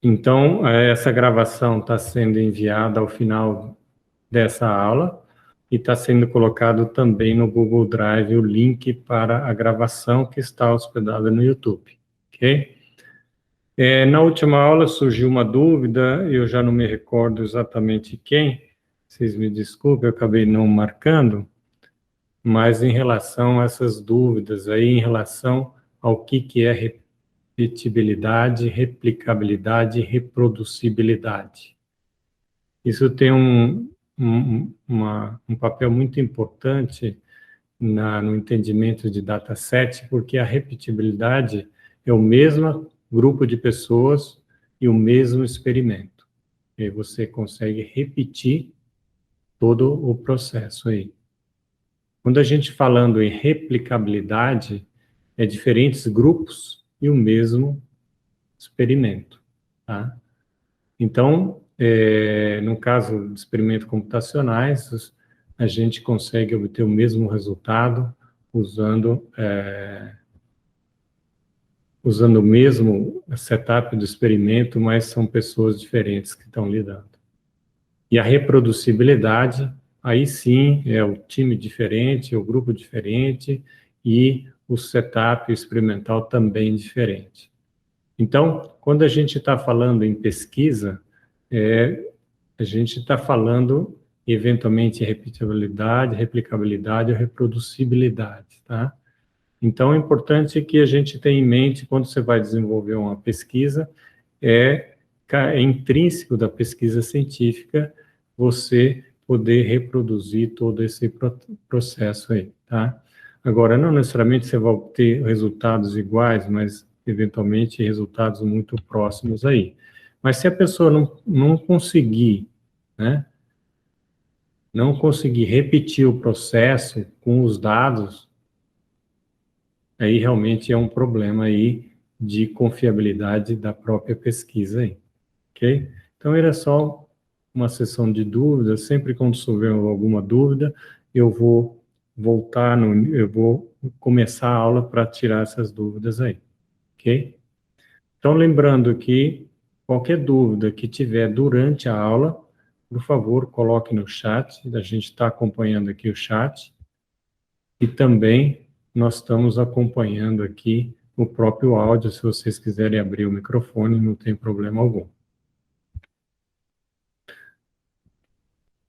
Então, essa gravação está sendo enviada ao final dessa aula e está sendo colocado também no Google Drive o link para a gravação que está hospedada no YouTube, ok? Na última aula surgiu uma dúvida, eu já não me recordo exatamente quem, vocês me desculpem, eu acabei não marcando, mas em relação a essas dúvidas aí, em relação ao que é repetibilidade, replicabilidade e reproducibilidade. Isso tem um papel muito importante no entendimento de dataset, porque a repetibilidade é o mesmo grupo de pessoas e o mesmo experimento. E aí você consegue repetir todo o processo aí. Quando a gente falando em replicabilidade, é diferentes grupos e o mesmo experimento, tá? Então, no caso de experimentos computacionais, a gente consegue obter o mesmo resultado usando o mesmo setup do experimento, mas são pessoas diferentes que estão lidando. E a reproducibilidade, aí sim, é o time diferente, é o grupo diferente e o setup experimental também diferente. Então, quando a gente está falando em pesquisa, a gente está falando, eventualmente, em repetibilidade, replicabilidade ou reproducibilidade, tá? Então, é importante que a gente tenha em mente, quando você vai desenvolver uma pesquisa, é intrínseco da pesquisa científica você poder reproduzir todo esse processo aí, tá? Agora, não necessariamente você vai obter resultados iguais, mas, eventualmente, resultados muito próximos aí. Mas se a pessoa não conseguir, né, não conseguir repetir o processo com os dados, aí realmente é um problema aí de confiabilidade da própria pesquisa aí, ok? Então, era só uma sessão de dúvidas, sempre quando souber alguma dúvida, eu vou eu vou começar a aula para tirar essas dúvidas aí, ok? Então, lembrando que qualquer dúvida que tiver durante a aula, por favor, coloque no chat, a gente está acompanhando aqui o chat, e também nós estamos acompanhando aqui o próprio áudio, se vocês quiserem abrir o microfone, não tem problema algum.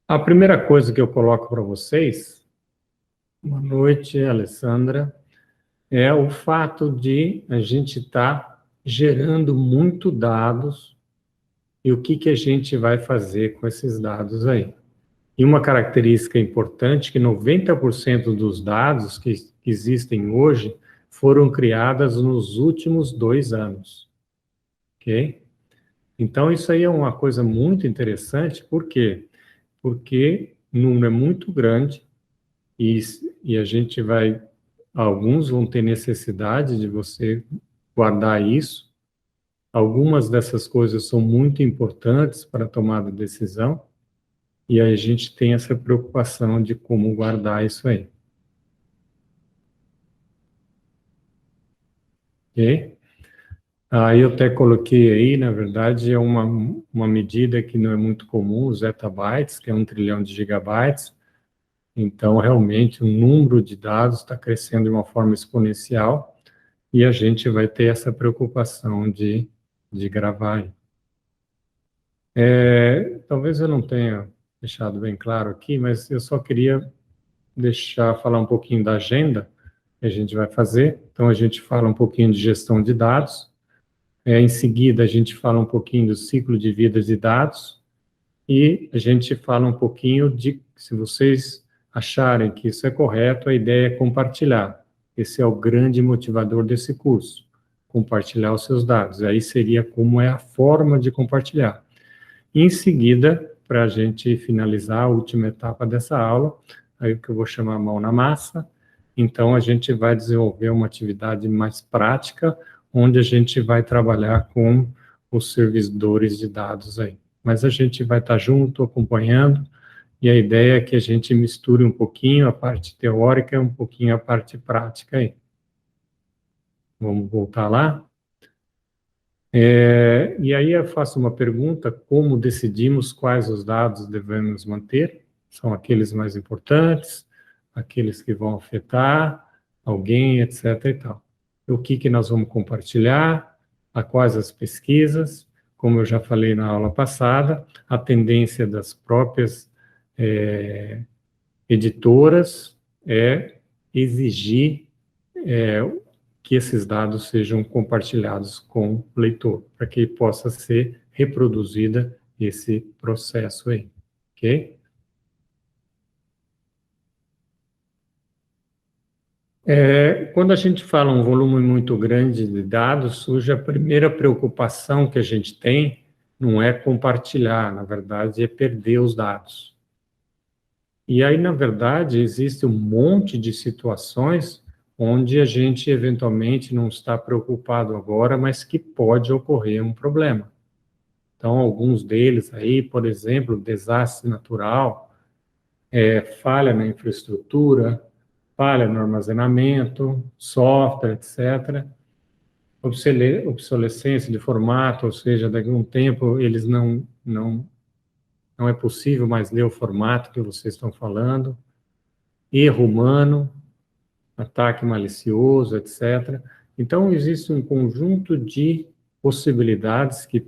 A primeira coisa que eu coloco para vocês, boa noite, Alessandra, é o fato de a gente estar gerando muito dados e o que a gente vai fazer com esses dados aí. E uma característica importante é que 90% dos dados que existem hoje foram criados nos últimos 2 anos, ok? Então, isso aí é uma coisa muito interessante, por quê? Porque o número é muito grande e a gente alguns vão ter necessidade de você guardar isso. Algumas dessas coisas são muito importantes para a tomada de decisão, e a gente tem essa preocupação de como guardar isso aí. Ok? Aí eu até coloquei aí, na verdade, é uma medida que não é muito comum, os zettabytes, que é 1 trilhão de gigabytes. Então, realmente, o número de dados está crescendo de uma forma exponencial e a gente vai ter essa preocupação de gravar aí. Talvez eu não tenha deixado bem claro aqui, mas eu só queria falar um pouquinho da agenda que a gente vai fazer. Então, a gente fala um pouquinho de gestão de dados. Em seguida, a gente fala um pouquinho do ciclo de vida de dados e a gente fala um pouquinho de, se vocês acharem que isso é correto, a ideia é compartilhar. Esse é o grande motivador desse curso, compartilhar os seus dados. Aí seria como é a forma de compartilhar. Em seguida, para a gente finalizar a última etapa dessa aula, aí o que eu vou chamar mão na massa, então a gente vai desenvolver uma atividade mais prática, onde a gente vai trabalhar com os servidores de dados aí. Mas a gente vai estar junto, acompanhando, e a ideia é que a gente misture um pouquinho a parte teórica e um pouquinho a parte prática aí. Vamos voltar lá? E aí eu faço uma pergunta: como decidimos quais os dados devemos manter? São aqueles mais importantes, aqueles que vão afetar alguém, etc. e tal. O que nós vamos compartilhar, a quais as pesquisas, como eu já falei na aula passada, a tendência das próprias editoras é exigir que esses dados sejam compartilhados com o leitor, para que possa ser reproduzida esse processo aí, ok? Quando a gente fala um volume muito grande de dados, surge a primeira preocupação que a gente tem, não é compartilhar, na verdade é perder os dados. E aí, na verdade, existe um monte de situações onde a gente eventualmente não está preocupado agora, mas que pode ocorrer um problema. Então, alguns deles aí, por exemplo, desastre natural, falha na infraestrutura, falha no armazenamento, software, etc. Obsolescência de formato, ou seja, daqui a um tempo eles não é possível mais ler o formato que vocês estão falando, erro humano, ataque malicioso, etc. Então, existe um conjunto de possibilidades que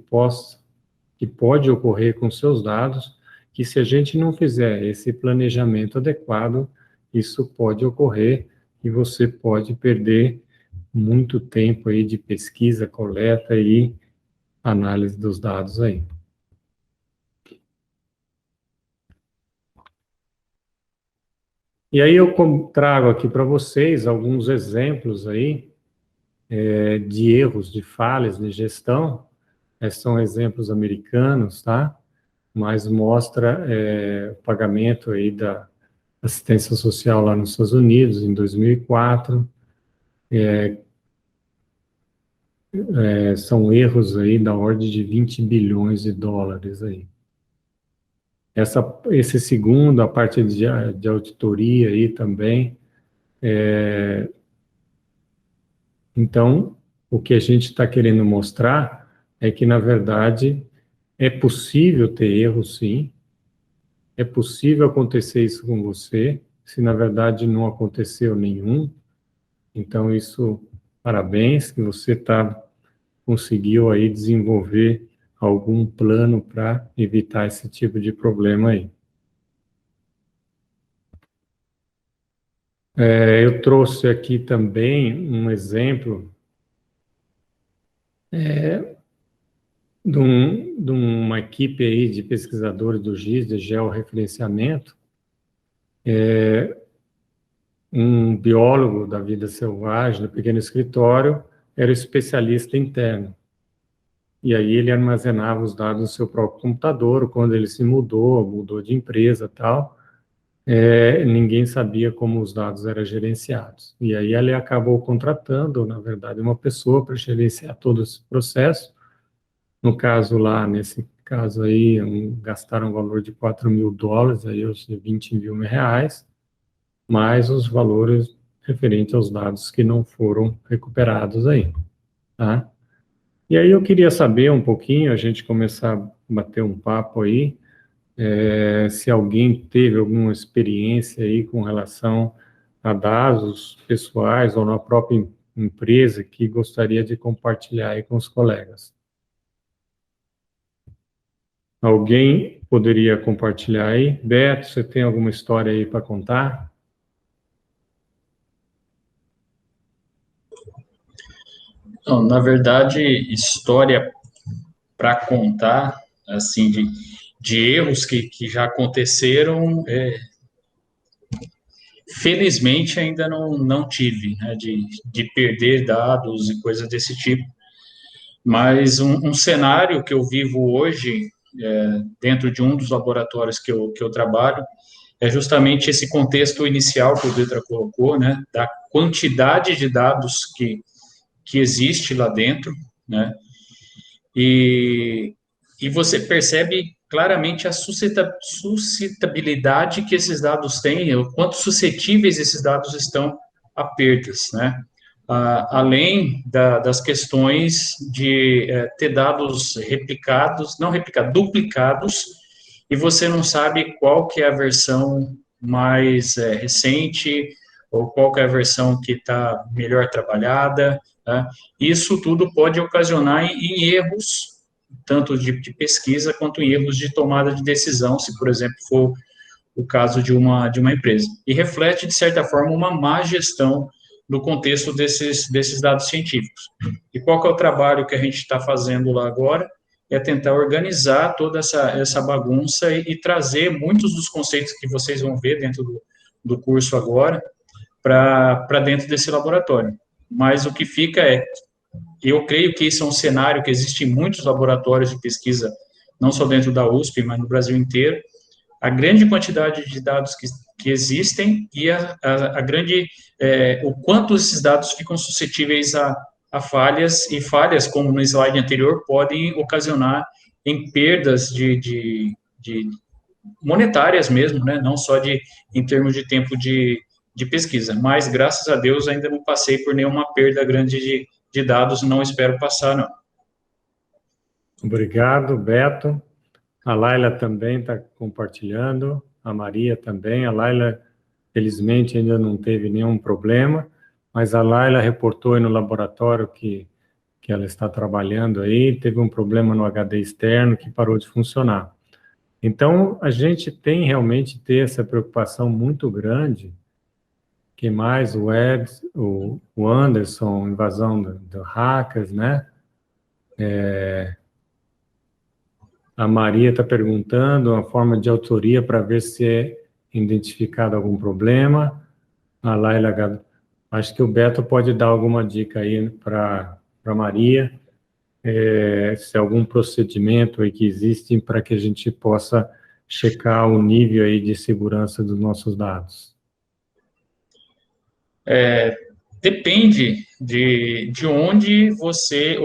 pode ocorrer com seus dados, que se a gente não fizer esse planejamento adequado, isso pode ocorrer e você pode perder muito tempo aí de pesquisa, coleta e análise dos dados aí. E aí eu trago aqui para vocês alguns exemplos aí de erros, de falhas de gestão. Esses são exemplos americanos, tá? Mas mostra o pagamento aí da assistência social lá nos Estados Unidos, em 2004. São erros aí da ordem de 20 bilhões de dólares aí. Esse segundo, a parte de auditoria aí também. Então, o que a gente está querendo mostrar é que, na verdade, é possível ter erro, sim. É possível acontecer isso com você, se na verdade não aconteceu nenhum. Então, isso, parabéns, que você conseguiu aí desenvolver algum plano para evitar esse tipo de problema aí. Eu trouxe aqui também um exemplo de uma equipe aí de pesquisadores do GIS, de georreferenciamento, um biólogo da vida selvagem, do pequeno escritório, era especialista interno. E aí ele armazenava os dados no seu próprio computador. Quando ele se mudou de empresa e tal, ninguém sabia como os dados eram gerenciados. E aí ele acabou contratando, na verdade, uma pessoa para gerenciar todo esse processo. No caso lá, nesse caso aí, gastaram um valor de $4.000, aí os 20 mil reais, mais os valores referentes aos dados que não foram recuperados aí, tá? E aí eu queria saber um pouquinho, a gente começar a bater um papo aí, se alguém teve alguma experiência aí com relação a dados pessoais ou na própria empresa que gostaria de compartilhar aí com os colegas. Alguém poderia compartilhar aí? Beto, você tem alguma história aí para contar? Não, na verdade, história para contar, assim, de erros que já aconteceram, felizmente ainda não tive, né, de perder dados e coisas desse tipo. Mas um cenário que eu vivo hoje, dentro de um dos laboratórios que eu trabalho, é justamente esse contexto inicial que o Dutra colocou, né, da quantidade de dados que existe lá dentro, né, e você percebe claramente a suscitabilidade que esses dados têm, o quanto suscetíveis esses dados estão a perdas, né? além das questões de ter dados duplicados, e você não sabe qual que é a versão mais recente, ou qual que é a versão que está melhor trabalhada, tá? Isso tudo pode ocasionar em erros, tanto de pesquisa, quanto em erros de tomada de decisão, se, por exemplo, for o caso de uma empresa. E reflete, de certa forma, uma má gestão no contexto desses dados científicos. E qual que é o trabalho que a gente está fazendo lá agora? É tentar organizar toda essa bagunça e trazer muitos dos conceitos que vocês vão ver dentro do curso agora para dentro desse laboratório. Mas o que fica eu creio que isso é um cenário que existe em muitos laboratórios de pesquisa, não só dentro da USP, mas no Brasil inteiro, a grande quantidade de dados que existem e a grande, o quanto esses dados ficam suscetíveis a falhas, e falhas, como no slide anterior, podem ocasionar em perdas de monetárias mesmo, né, não só em termos de tempo de pesquisa, mas, graças a Deus, ainda não passei por nenhuma perda grande de dados, não espero passar, não. Obrigado, Beto. A Laila também está compartilhando, a Maria também. A Laila, felizmente, ainda não teve nenhum problema, mas a Laila reportou aí no laboratório que ela está trabalhando aí, teve um problema no HD externo que parou de funcionar. Então, a gente tem realmente ter essa preocupação muito grande. Que mais? O Anderson, invasão do hackers, né? A Maria está perguntando uma forma de autoria para ver se é identificado algum problema. A Laila, acho que o Beto pode dar alguma dica aí para a Maria, se algum procedimento aí que existe para que a gente possa checar o nível aí de segurança dos nossos dados. Depende de onde você...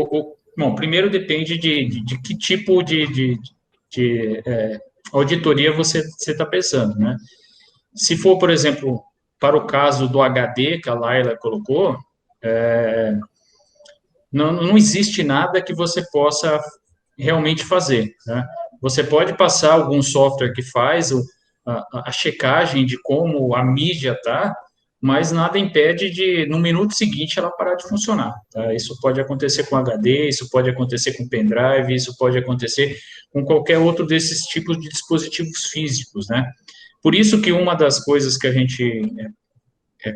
Bom, primeiro depende de que tipo de auditoria você está pensando, né? Se for, por exemplo, para o caso do HD que a Laila colocou, não existe nada que você possa realmente fazer, né? Você pode passar algum software que faz a checagem de como a mídia está, mas nada impede de, no minuto seguinte, ela parar de funcionar, tá? Isso pode acontecer com HD, isso pode acontecer com pendrive, isso pode acontecer com qualquer outro desses tipos de dispositivos físicos, né? Por isso que uma das coisas que a gente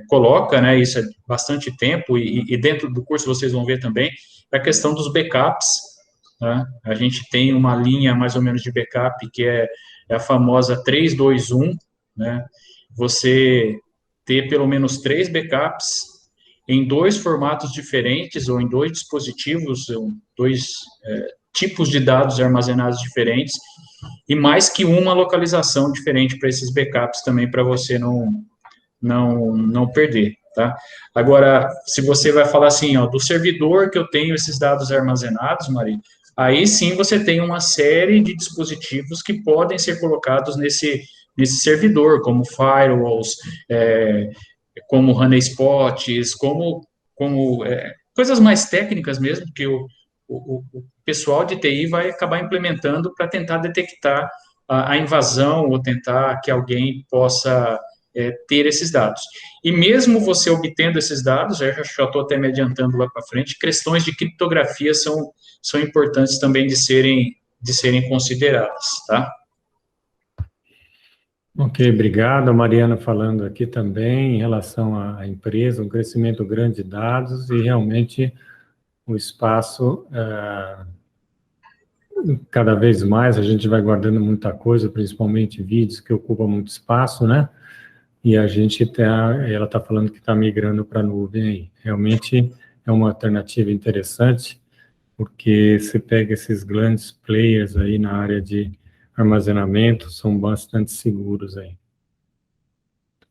coloca, né, isso é bastante tempo, e dentro do curso vocês vão ver também, é a questão dos backups, né? A gente tem uma linha mais ou menos de backup, que é a famosa 3-2-1, né? Você ter pelo menos 3 backups em 2 formatos diferentes, ou em 2 dispositivos, ou 2 tipos de dados armazenados diferentes, e mais que uma localização diferente para esses backups também, para você não perder, tá? Agora, se você vai falar assim, ó, do servidor que eu tenho esses dados armazenados, Maria, aí sim você tem uma série de dispositivos que podem ser colocados nesse servidor, como firewalls, como honeyspots, como coisas mais técnicas mesmo, que o pessoal de TI vai acabar implementando para tentar detectar a invasão, ou tentar que alguém possa ter esses dados. E mesmo você obtendo esses dados, eu já estou até me adiantando lá para frente, questões de criptografia são importantes também de serem consideradas, tá? Ok, obrigado. A Mariana falando aqui também em relação à empresa, um crescimento grande de dados e realmente o espaço, cada vez mais a gente vai guardando muita coisa, principalmente vídeos que ocupam muito espaço, né? E ela está falando que está migrando para a nuvem aí. Realmente é uma alternativa interessante, porque você pega esses grandes players aí na área de armazenamento, são bastante seguros aí.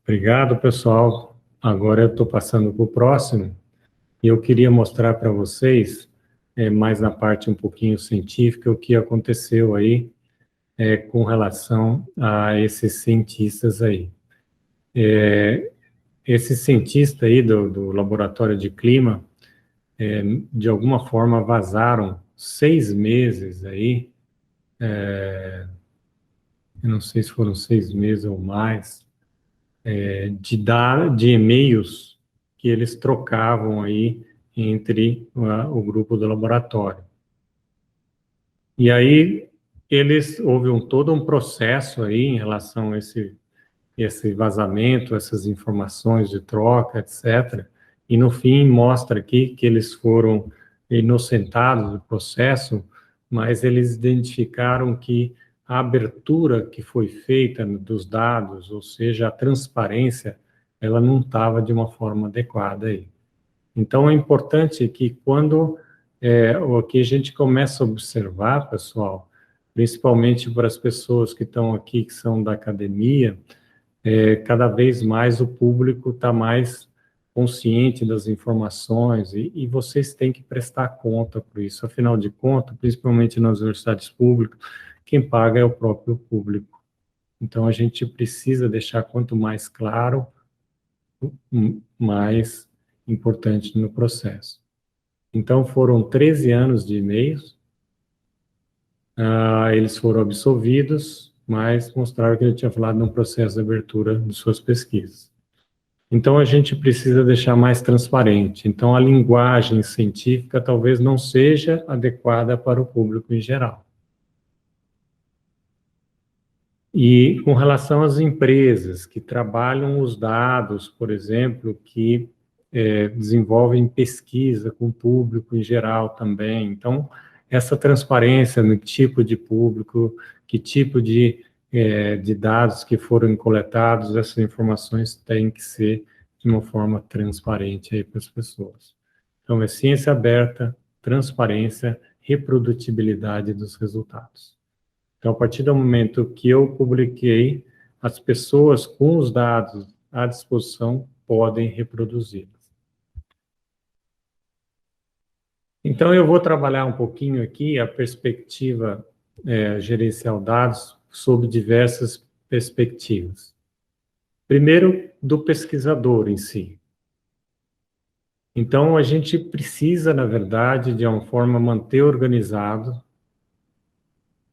Obrigado, pessoal. Agora eu estou passando para o próximo, e eu queria mostrar para vocês, mais na parte um pouquinho científica, o que aconteceu aí com relação a esses cientistas aí. esse cientista aí do laboratório de clima, de alguma forma vazaram 6 meses aí, eu não sei se foram 6 meses ou mais, de e-mails que eles trocavam aí entre o grupo do laboratório. E aí houve todo um processo aí em relação a esse vazamento, essas informações de troca, etc. E no fim mostra aqui que eles foram inocentados do processo, mas eles identificaram que a abertura que foi feita dos dados, ou seja, a transparência, ela não estava de uma forma adequada aí. Então é importante que quando o que a gente começa a observar, pessoal, principalmente para as pessoas que estão aqui, que são da academia, cada vez mais o público está mais consciente das informações e vocês têm que prestar conta por isso. Afinal de contas, principalmente nas universidades públicas, quem paga é o próprio público. Então, a gente precisa deixar quanto mais claro, mais importante no processo. Então, foram 13 anos de e-mails, eles foram absolvidos, mas mostraram que ele tinha falado num processo de abertura de suas pesquisas. Então, a gente precisa deixar mais transparente. Então, a linguagem científica talvez não seja adequada para o público em geral. E com relação às empresas que trabalham os dados, por exemplo, que desenvolvem pesquisa com o público em geral também. Então, essa transparência no tipo de público, que tipo de dados que foram coletados, essas informações têm que ser de uma forma transparente aí para as pessoas. Então, é ciência aberta, transparência, reprodutibilidade dos resultados. Então, a partir do momento que eu publiquei, as pessoas com os dados à disposição podem reproduzi-los. Então, eu vou trabalhar um pouquinho aqui a perspectiva gerencial dados sob diversas perspectivas. Primeiro, do pesquisador em si. Então, a gente precisa, na verdade, de uma forma manter organizado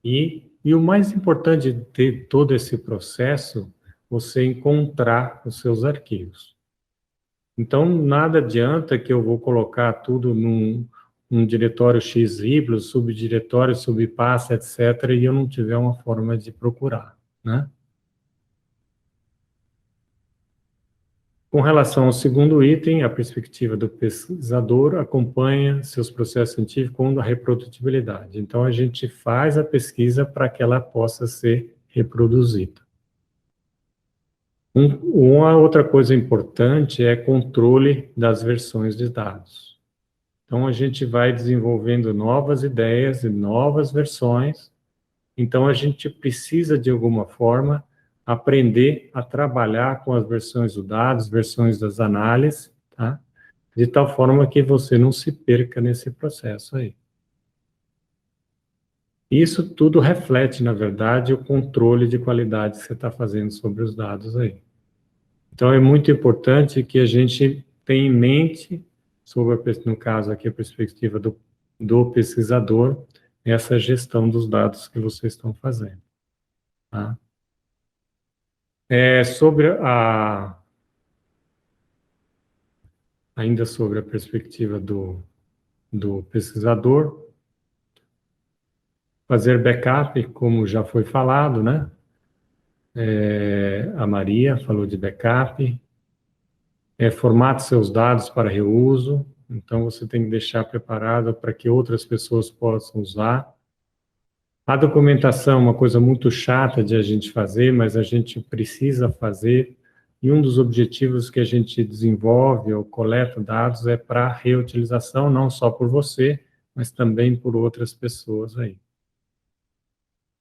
e o mais importante de ter todo esse processo, você encontrar os seus arquivos. Então, nada adianta que eu vou colocar tudo num diretório XY, subdiretório, subpasta, etc., e eu não tiver uma forma de procurar, né? Com relação ao segundo item, a perspectiva do pesquisador acompanha seus processos científicos com a reprodutibilidade. Então, a gente faz a pesquisa para que ela possa ser reproduzida. Uma outra coisa importante é controle das versões de dados. Então, a gente vai desenvolvendo novas ideias e novas versões. Então, a gente precisa, de alguma forma, aprender a trabalhar com as versões dos dados, versões das análises, tá? De tal forma que você não se perca nesse processo aí. Isso tudo reflete, na verdade, o controle de qualidade que você está fazendo sobre os dados aí. Então, é muito importante que a gente tenha em mente, no caso aqui, a perspectiva do pesquisador, essa gestão dos dados que vocês estão fazendo, tá? Ainda sobre a perspectiva do pesquisador, fazer backup, como já foi falado, né? A Maria falou de backup, formate seus dados para reuso, então você tem que deixar preparado para que outras pessoas possam usar. A documentação é uma coisa muito chata de a gente fazer, mas a gente precisa fazer, e um dos objetivos que a gente desenvolve ou coleta dados é para reutilização, não só por você, mas também por outras pessoas aí.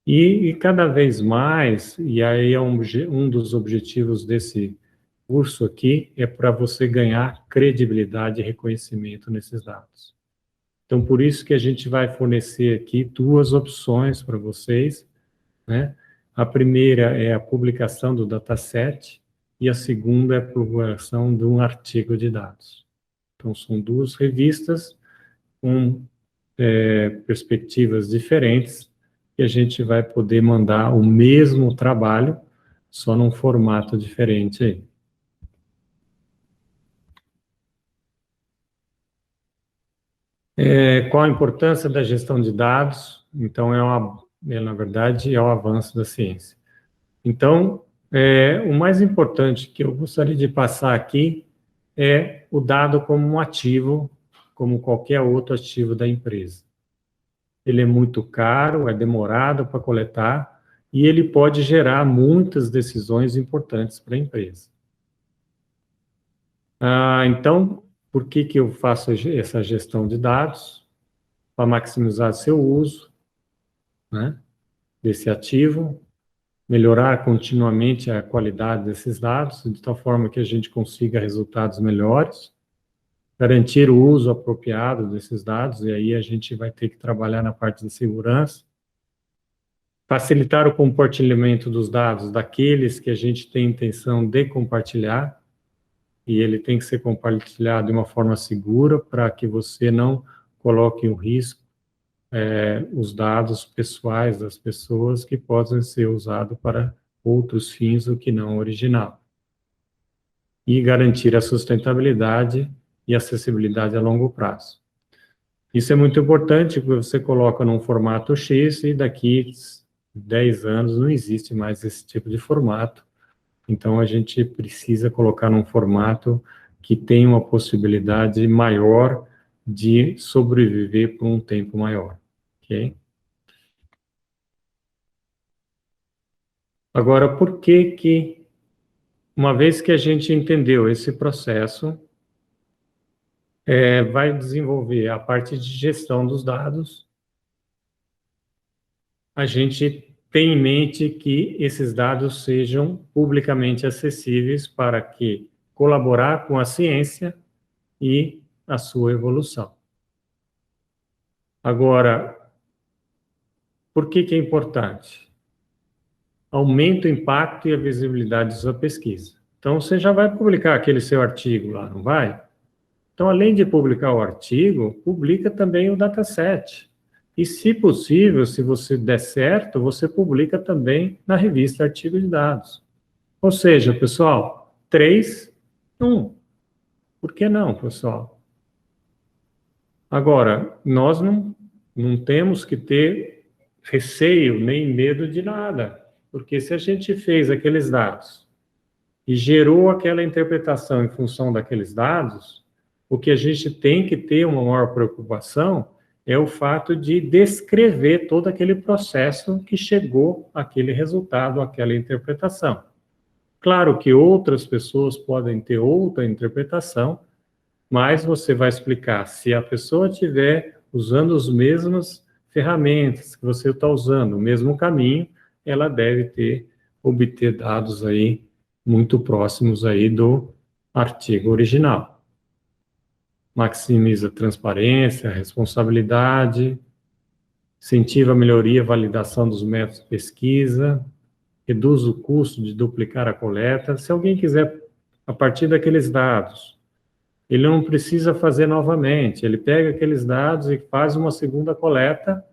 E cada vez mais, e aí é um dos objetivos desse curso aqui, é para você ganhar credibilidade e reconhecimento nesses dados. Então, por isso que a gente vai fornecer aqui 2 opções para vocês, né? A primeira é a publicação do dataset, e a segunda é a publicação de um artigo de dados. Então, são duas revistas com perspectivas diferentes, e a gente vai poder mandar o mesmo trabalho, só num formato diferente aí. Qual a importância da gestão de dados? Então, na verdade, é o avanço da ciência. Então, o mais importante que eu gostaria de passar aqui é o dado como um ativo, como qualquer outro ativo da empresa. Ele é muito caro, é demorado para coletar, e ele pode gerar muitas decisões importantes para a empresa. Então, por que eu faço essa gestão de dados? Para maximizar seu uso, né, desse ativo, melhorar continuamente a qualidade desses dados, de tal forma que a gente consiga resultados melhores, garantir o uso apropriado desses dados, e aí a gente vai ter que trabalhar na parte de segurança, facilitar o compartilhamento dos dados daqueles que a gente tem intenção de compartilhar, e ele tem que ser compartilhado de uma forma segura para que você não coloque em risco os dados pessoais das pessoas que possam ser usados para outros fins do que não original. E garantir a sustentabilidade e acessibilidade a longo prazo. Isso é muito importante, porque você coloca num formato X e daqui 10 anos não existe mais esse tipo de formato. Então, a gente precisa colocar num formato que tenha uma possibilidade maior de sobreviver por um tempo maior. Ok? Agora, por que, uma vez que a gente entendeu esse processo, vai desenvolver a parte de gestão dos dados, a gente tem em mente que esses dados sejam publicamente acessíveis para que colaborar com a ciência e a sua evolução. Agora, por que é importante? Aumenta o impacto e a visibilidade da sua pesquisa. Então, você já vai publicar aquele seu artigo lá, não vai? Então, além de publicar o artigo, publica também o dataset. E, se possível, se você der certo, você publica também na revista Artigo de Dados. Ou seja, pessoal, 3, 1. Por que não, pessoal? Agora, nós não temos que ter receio nem medo de nada, porque se a gente fez aqueles dados e gerou aquela interpretação em função daqueles dados, o que a gente tem que ter uma maior preocupação é o fato de descrever todo aquele processo que chegou àquele resultado, àquela interpretação. Claro que outras pessoas podem ter outra interpretação, mas você vai explicar, se a pessoa estiver usando as mesmas ferramentas que você está usando, o mesmo caminho, ela deve obter dados aí muito próximos aí do artigo original. Maximiza a transparência, a responsabilidade, incentiva a melhoria e validação dos métodos de pesquisa, reduz o custo de duplicar a coleta. Se alguém quiser, a partir daqueles dados, ele não precisa fazer novamente, ele pega aqueles dados e faz uma segunda coleta,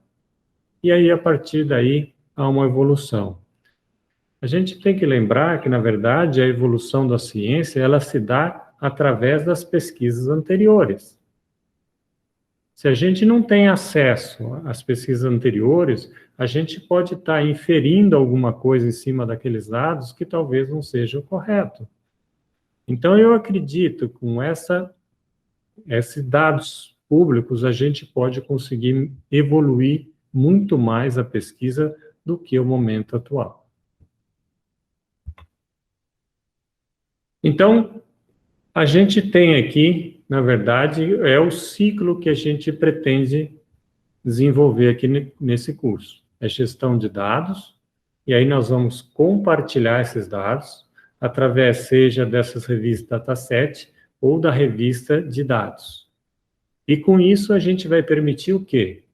e aí, a partir daí, há uma evolução. A gente tem que lembrar que, na verdade, a evolução da ciência, ela se dá através das pesquisas anteriores. Se a gente não tem acesso às pesquisas anteriores, a gente pode estar inferindo alguma coisa em cima daqueles dados que talvez não seja o correto. Então, eu acredito que com esses dados públicos, a gente pode conseguir evoluir muito mais a pesquisa do que o momento atual. Então, a gente tem aqui, na verdade, é o ciclo que a gente pretende desenvolver aqui nesse curso. É gestão de dados, e aí nós vamos compartilhar esses dados através, seja dessas revistas dataset ou da revista de dados. E com isso a gente vai permitir o quê?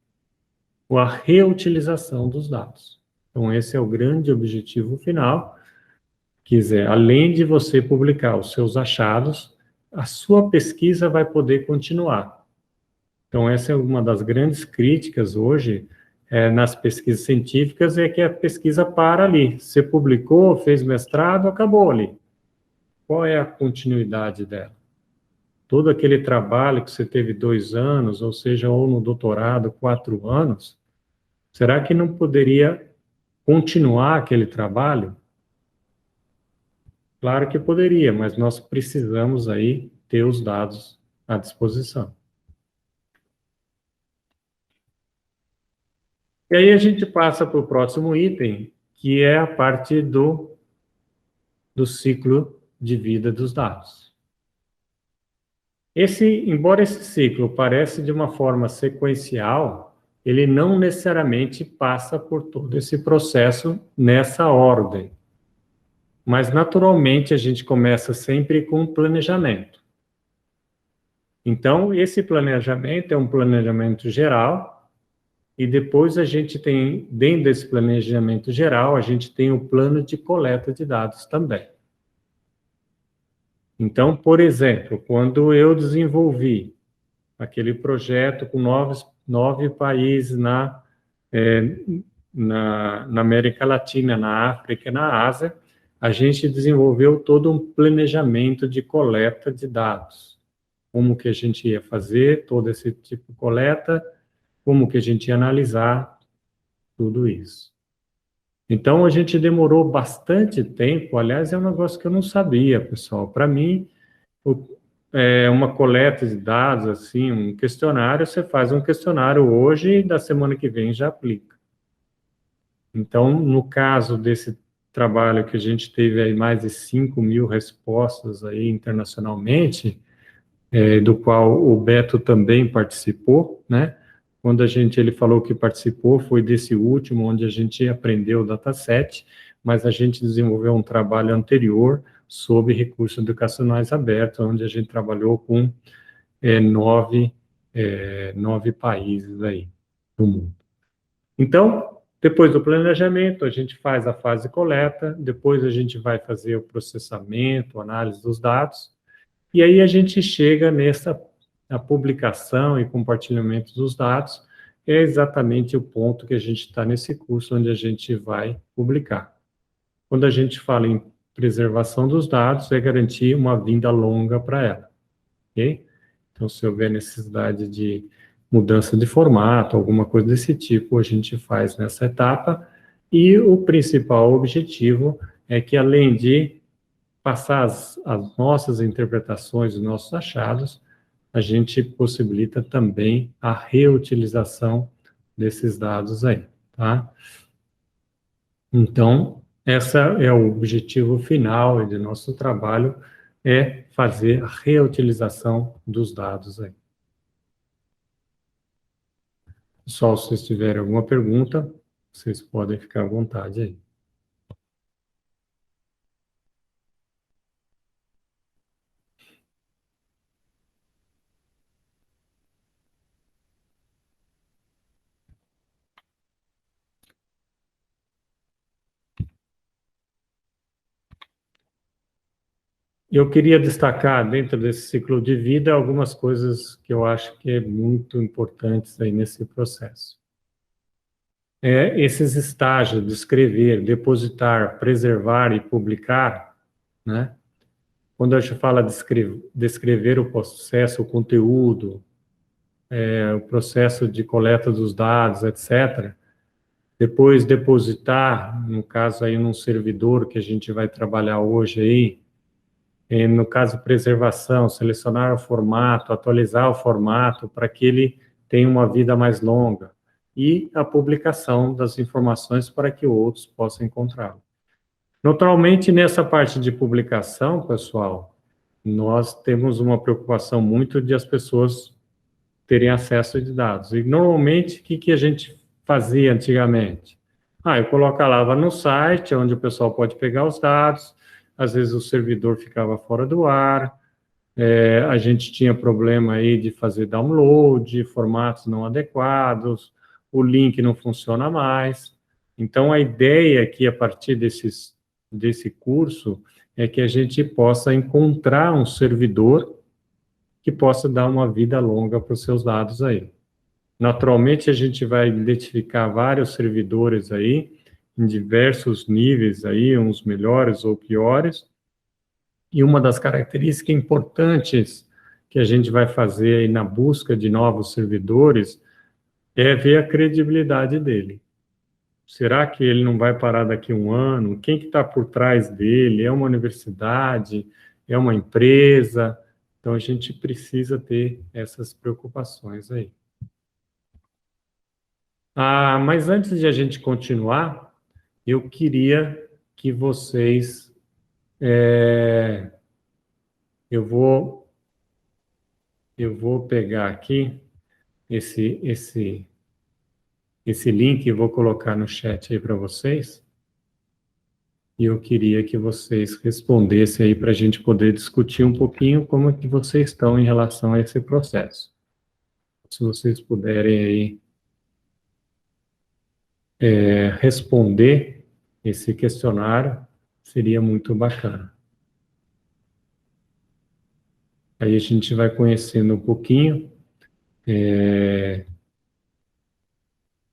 A reutilização dos dados. Então esse é o grande objetivo final, quiser, além de você publicar os seus achados, a sua pesquisa vai poder continuar. Então, essa é uma das grandes críticas hoje nas pesquisas científicas, é que a pesquisa para ali. Você publicou, fez mestrado, acabou ali. Qual é a continuidade dela? Todo aquele trabalho que você teve 2 anos, ou seja, ou no doutorado, 4 anos, será que não poderia continuar aquele trabalho? Claro que poderia, mas nós precisamos aí ter os dados à disposição. E aí a gente passa para o próximo item, que é a parte do ciclo de vida dos dados. Embora esse ciclo pareça de uma forma sequencial, ele não necessariamente passa por todo esse processo nessa ordem. Mas, naturalmente, a gente começa sempre com um planejamento. Então, esse planejamento é um planejamento geral, e depois a gente tem, dentro desse planejamento geral, a gente tem o plano de coleta de dados também. Então, por exemplo, quando eu desenvolvi aquele projeto com 9 países na América Latina, na África e na Ásia, a gente desenvolveu todo um planejamento de coleta de dados. Como que a gente ia fazer todo esse tipo de coleta, como que a gente ia analisar tudo isso. Então, a gente demorou bastante tempo, aliás, é um negócio que eu não sabia, pessoal. Para mim, uma coleta de dados, assim, um questionário, você faz um questionário hoje e da semana que vem já aplica. Então, no caso desse trabalho que a gente teve aí mais de 5.000 respostas aí internacionalmente, do qual o Beto também participou, né? Quando ele falou que participou, foi desse último, onde a gente aprendeu o dataset, mas a gente desenvolveu um trabalho anterior sobre recursos educacionais abertos, onde a gente trabalhou com 9 países aí do mundo. Então, depois do planejamento, a gente faz a fase coleta, depois a gente vai fazer o processamento, análise dos dados, e aí a gente chega a publicação e compartilhamento dos dados, é exatamente o ponto que a gente está nesse curso, onde a gente vai publicar. Quando a gente fala em preservação dos dados, é garantir uma vinda longa para ela, ok? Então, se houver necessidade de mudança de formato, alguma coisa desse tipo, a gente faz nessa etapa, e o principal objetivo é que, além de passar as nossas interpretações, os nossos achados, a gente possibilita também a reutilização desses dados aí, tá? Então, esse é o objetivo final do nosso trabalho, é fazer a reutilização dos dados aí. Pessoal, se vocês tiverem alguma pergunta, vocês podem ficar à vontade aí. Eu queria destacar, dentro desse ciclo de vida, algumas coisas que eu acho que é muito importantes aí nesse processo. Esses estágios de escrever, depositar, preservar e publicar, né? Quando a gente fala de escrever o processo, o conteúdo, o processo de coleta dos dados, etc., depois depositar, no caso aí num servidor que a gente vai trabalhar hoje aí, no caso preservação, selecionar o formato, atualizar o formato para que ele tenha uma vida mais longa, e a publicação das informações para que outros possam encontrá-lo. Naturalmente, nessa parte de publicação, pessoal, nós temos uma preocupação muito de as pessoas terem acesso a dados. E, normalmente, o que a gente fazia antigamente? Eu colocava no site, onde o pessoal pode pegar os dados, às vezes o servidor ficava fora do ar, a gente tinha problema aí de fazer download, formatos não adequados, o link não funciona mais. Então, a ideia é que, a partir desses desse curso é que a gente possa encontrar um servidor que possa dar uma vida longa para os seus dados aí. Naturalmente, a gente vai identificar vários servidores aí, em diversos níveis aí, uns melhores ou piores, e uma das características importantes que a gente vai fazer aí na busca de novos servidores é ver a credibilidade dele. Será que ele não vai parar daqui a um ano? Quem que está por trás dele? É uma universidade? É uma empresa? Então, a gente precisa ter essas preocupações aí. Mas antes de a gente continuar, eu queria que vocês... eu vou pegar aqui esse link e vou colocar no chat aí para vocês. E eu queria que vocês respondessem aí para a gente poder discutir um pouquinho como é que vocês estão em relação a esse processo. Se vocês puderem aí responder esse questionário, seria muito bacana. Aí a gente vai conhecendo um pouquinho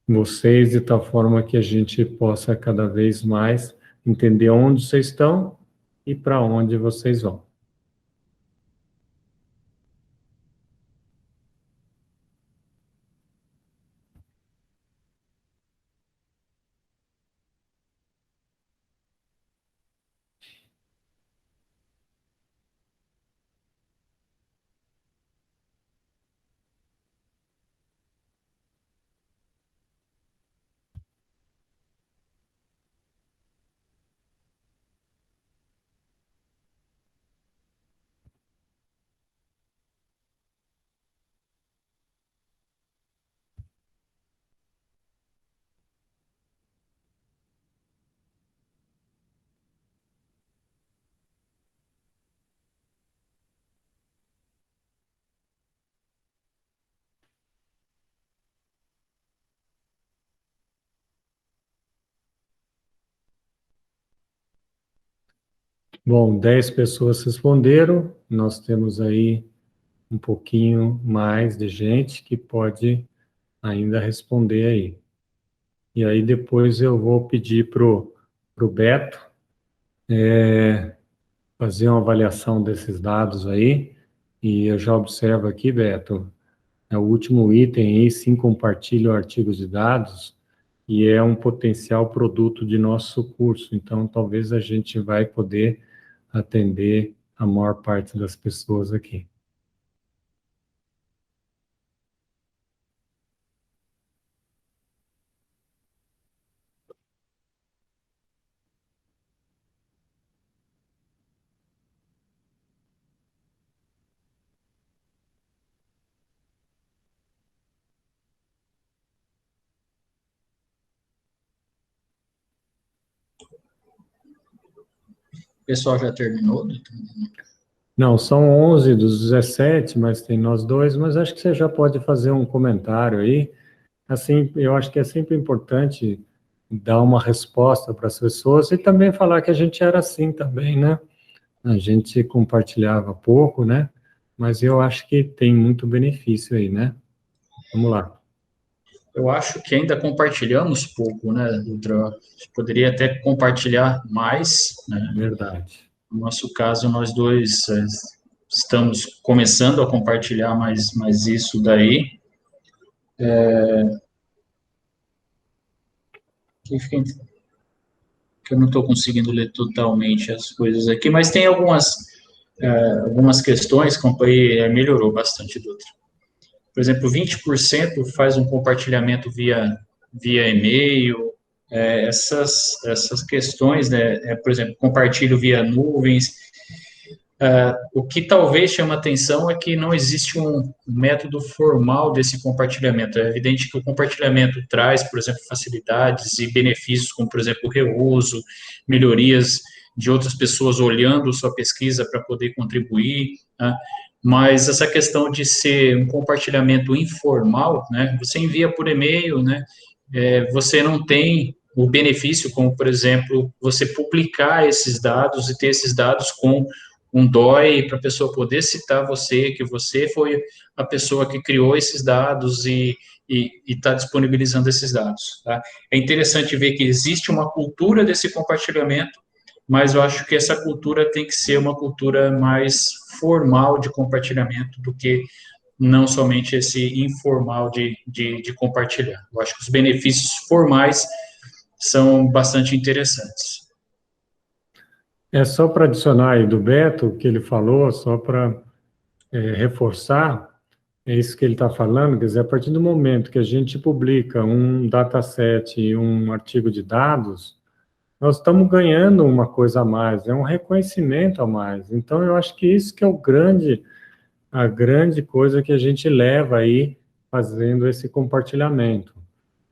vocês de tal forma que a gente possa cada vez mais entender onde vocês estão e para onde vocês vão. Bom, 10 pessoas responderam, nós temos aí um pouquinho mais de gente que pode ainda responder aí. E aí depois eu vou pedir pro Beto fazer uma avaliação desses dados aí, e eu já observo aqui, Beto, é o último item aí, sim, compartilha artigos de dados, e é um potencial produto de nosso curso, então talvez a gente vai poder atender a maior parte das pessoas aqui. O pessoal já terminou? Não, são 11 dos 17, mas tem nós dois, mas acho que você já pode fazer um comentário aí. Assim, eu acho que é sempre importante dar uma resposta para as pessoas e também falar que a gente era assim também, né? A gente compartilhava pouco, né? Mas eu acho que tem muito benefício aí, né? Vamos lá. Eu acho que ainda compartilhamos pouco, né, Dutra? A gente poderia até compartilhar mais, né? Verdade. No nosso caso, nós dois estamos começando a compartilhar mais isso daí. Que eu não estou conseguindo ler totalmente as coisas aqui, mas tem algumas questões que melhorou bastante, Dutra. Por exemplo, 20% faz um compartilhamento via e-mail, essas questões, né, por exemplo, compartilho via nuvens. O que talvez chama atenção é que não existe um método formal desse compartilhamento. É evidente que o compartilhamento traz, por exemplo, facilidades e benefícios, como, por exemplo, o reuso, melhorias de outras pessoas olhando sua pesquisa para poder contribuir, né? Mas essa questão de ser um compartilhamento informal, né? Você envia por e-mail, né? Você não tem o benefício, como, por exemplo, você publicar esses dados e ter esses dados com um DOI para a pessoa poder citar você, que você foi a pessoa que criou esses dados e está disponibilizando esses dados. Tá? É interessante ver que existe uma cultura desse compartilhamento, mas eu acho que essa cultura tem que ser uma cultura mais formal de compartilhamento do que não somente esse informal de compartilhar. Eu acho que os benefícios formais são bastante interessantes. É só para adicionar aí do Beto, o que ele falou, só para reforçar, é isso que ele está falando, quer dizer, a partir do momento que a gente publica um dataset e um artigo de dados, nós estamos ganhando uma coisa a mais, é um reconhecimento a mais. Então, eu acho que isso que é a grande coisa que a gente leva aí fazendo esse compartilhamento.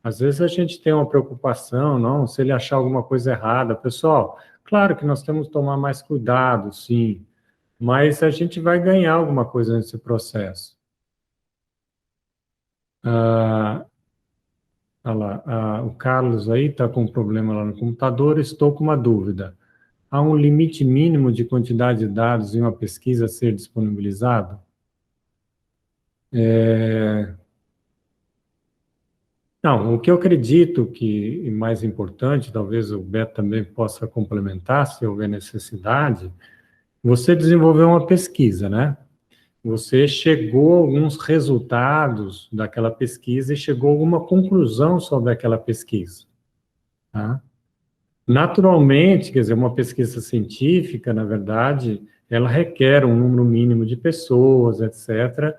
Às vezes a gente tem uma preocupação, não, se ele achar alguma coisa errada. Pessoal, claro que nós temos que tomar mais cuidado, sim, mas a gente vai ganhar alguma coisa nesse processo. Olha lá, o Carlos aí está com um problema lá no computador, estou com uma dúvida. Há um limite mínimo de quantidade de dados em uma pesquisa a ser disponibilizado? Não, o que eu acredito que é mais importante, talvez o Beto também possa complementar, se houver necessidade, você desenvolveu uma pesquisa, né? Você chegou a alguns resultados daquela pesquisa e chegou a alguma conclusão sobre aquela pesquisa, tá? Naturalmente, quer dizer, uma pesquisa científica, na verdade, ela requer um número mínimo de pessoas, etc.,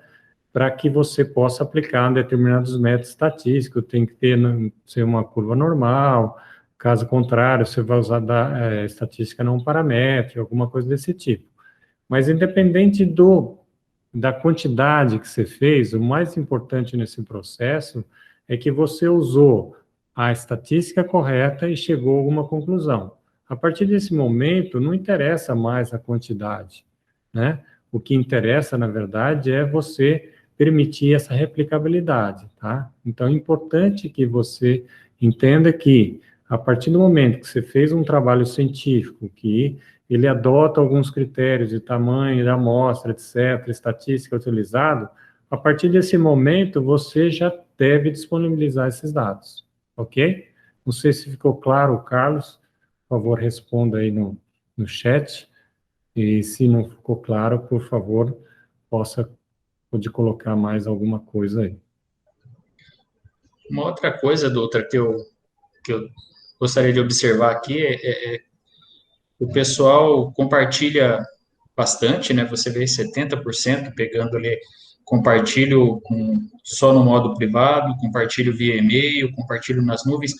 para que você possa aplicar determinados métodos estatísticos, tem que ser uma curva normal, caso contrário, você vai usar estatística não paramétrica, alguma coisa desse tipo. Mas independente da quantidade que você fez, o mais importante nesse processo é que você usou a estatística correta e chegou a alguma conclusão. A partir desse momento, não interessa mais a quantidade, né? O que interessa, na verdade, é você permitir essa replicabilidade, tá? Então, é importante que você entenda que, a partir do momento que você fez um trabalho científico, que ele adota alguns critérios de tamanho da amostra, etc., estatística utilizado, a partir desse momento, você já deve disponibilizar esses dados, ok? Não sei se ficou claro, Carlos, por favor, responda aí no chat, e se não ficou claro, por favor, pode colocar mais alguma coisa aí. Uma outra coisa, doutora, que eu gostaria de observar aqui o pessoal compartilha bastante, né? Você vê 70% pegando ali, compartilho só no modo privado, compartilho via e-mail, compartilho nas nuvens,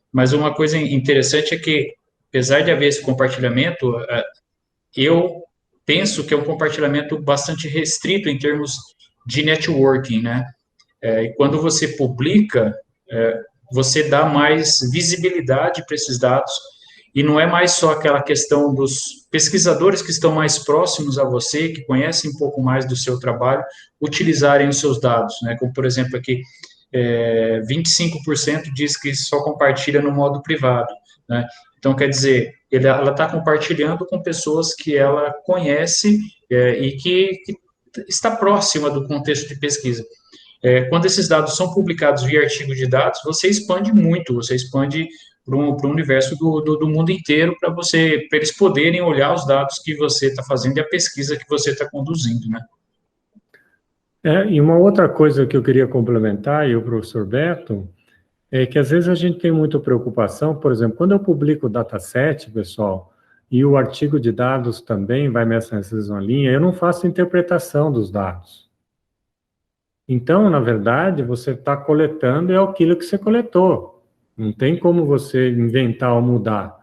mas uma coisa interessante é que, apesar de haver esse compartilhamento, eu penso que é um compartilhamento bastante restrito em termos de networking, né? E quando você publica, você dá mais visibilidade para esses dados, e não é mais só aquela questão dos pesquisadores que estão mais próximos a você, que conhecem um pouco mais do seu trabalho, utilizarem os seus dados, né? Como, por exemplo, aqui, 25% diz que só compartilha no modo privado, né? Então, quer dizer, ela está compartilhando com pessoas que ela conhece e que está próxima do contexto de pesquisa. Quando esses dados são publicados via artigo de dados, você expande muito, você expande para o universo do mundo inteiro para eles poderem olhar os dados que você está fazendo e a pesquisa que você está conduzindo, né? E uma outra coisa que eu queria complementar, e o professor Beto, é que às vezes a gente tem muita preocupação, por exemplo, quando eu publico o dataset, pessoal, e o artigo de dados também vai nessa mesma linha, eu não faço interpretação dos dados. Então, na verdade, você está coletando aquilo que você coletou. Não tem como você inventar ou mudar.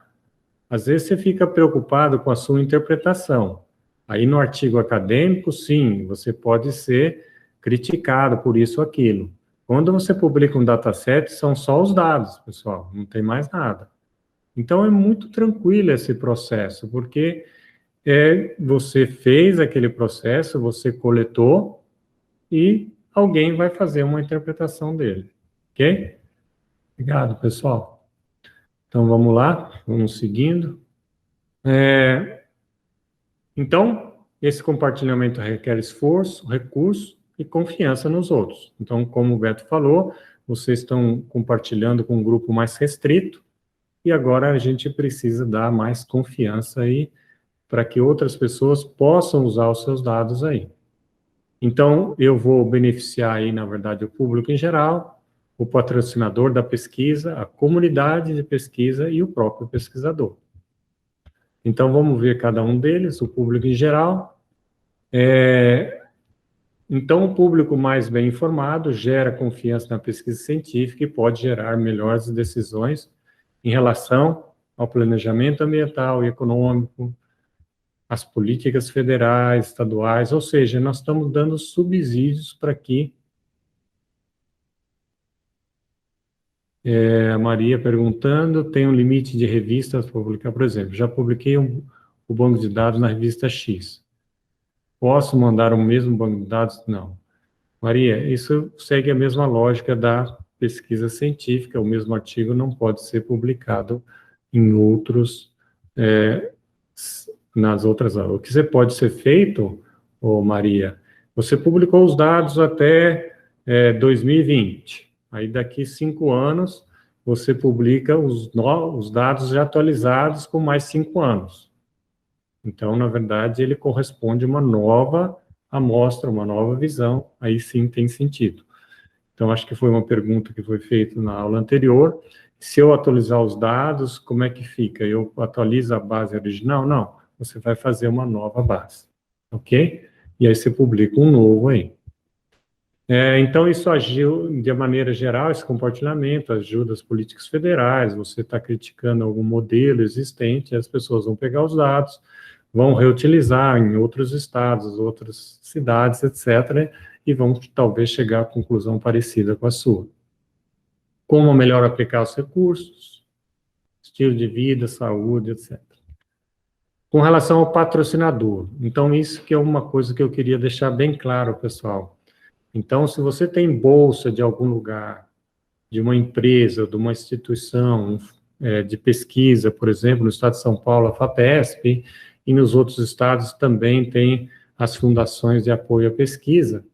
Às vezes você fica preocupado com a sua interpretação. Aí no artigo acadêmico, sim, você pode ser criticado por isso ou aquilo. Quando você publica um dataset, são só os dados, pessoal, não tem mais nada. Então é muito tranquilo esse processo, porque você fez aquele processo, você coletou e alguém vai fazer uma interpretação dele, ok? Obrigado, pessoal. Então, vamos lá, vamos seguindo. Então, esse compartilhamento requer esforço, recurso e confiança nos outros. Então, como o Beto falou, vocês estão compartilhando com um grupo mais restrito, e agora a gente precisa dar mais confiança aí para que outras pessoas possam usar os seus dados aí. Então, eu vou beneficiar aí, na verdade, o público em geral, o patrocinador da pesquisa, a comunidade de pesquisa e o próprio pesquisador. Então, vamos ver cada um deles, o público em geral. Então, o público mais bem informado gera confiança na pesquisa científica e pode gerar melhores decisões em relação ao planejamento ambiental e econômico, as políticas federais, estaduais, ou seja, nós estamos dando subsídios para que a Maria perguntando, tem um limite de revistas para publicar, por exemplo, já publiquei o banco de dados na revista X. Posso mandar o mesmo banco de dados? Não. Maria, isso segue a mesma lógica da pesquisa científica, o mesmo artigo não pode ser publicado em outros, nas outras. O que você pode ser feito, Maria, você publicou os dados até 2020, aí daqui 5 anos você publica os dados já atualizados com mais 5 anos. Então, na verdade, ele corresponde a uma nova amostra, uma nova visão, aí sim tem sentido. Então, acho que foi uma pergunta que foi feita na aula anterior. Se eu atualizar os dados, como é que fica? Eu atualizo a base original? Não, você vai fazer uma nova base, ok? E aí você publica um novo aí. Então, isso agiu, de maneira geral, esse compartilhamento ajuda as políticas federais, você está criticando algum modelo existente, as pessoas vão pegar os dados, vão reutilizar em outros estados, outras cidades, etc., e vão talvez chegar à conclusão parecida com a sua. Como melhor aplicar os recursos, estilo de vida, saúde, etc. Com relação ao patrocinador, então isso que é uma coisa que eu queria deixar bem claro, pessoal. Então, se você tem bolsa de algum lugar, de uma empresa, de uma instituição de pesquisa, por exemplo, no estado de São Paulo, a FAPESP, e nos outros estados também tem as fundações de apoio à pesquisa,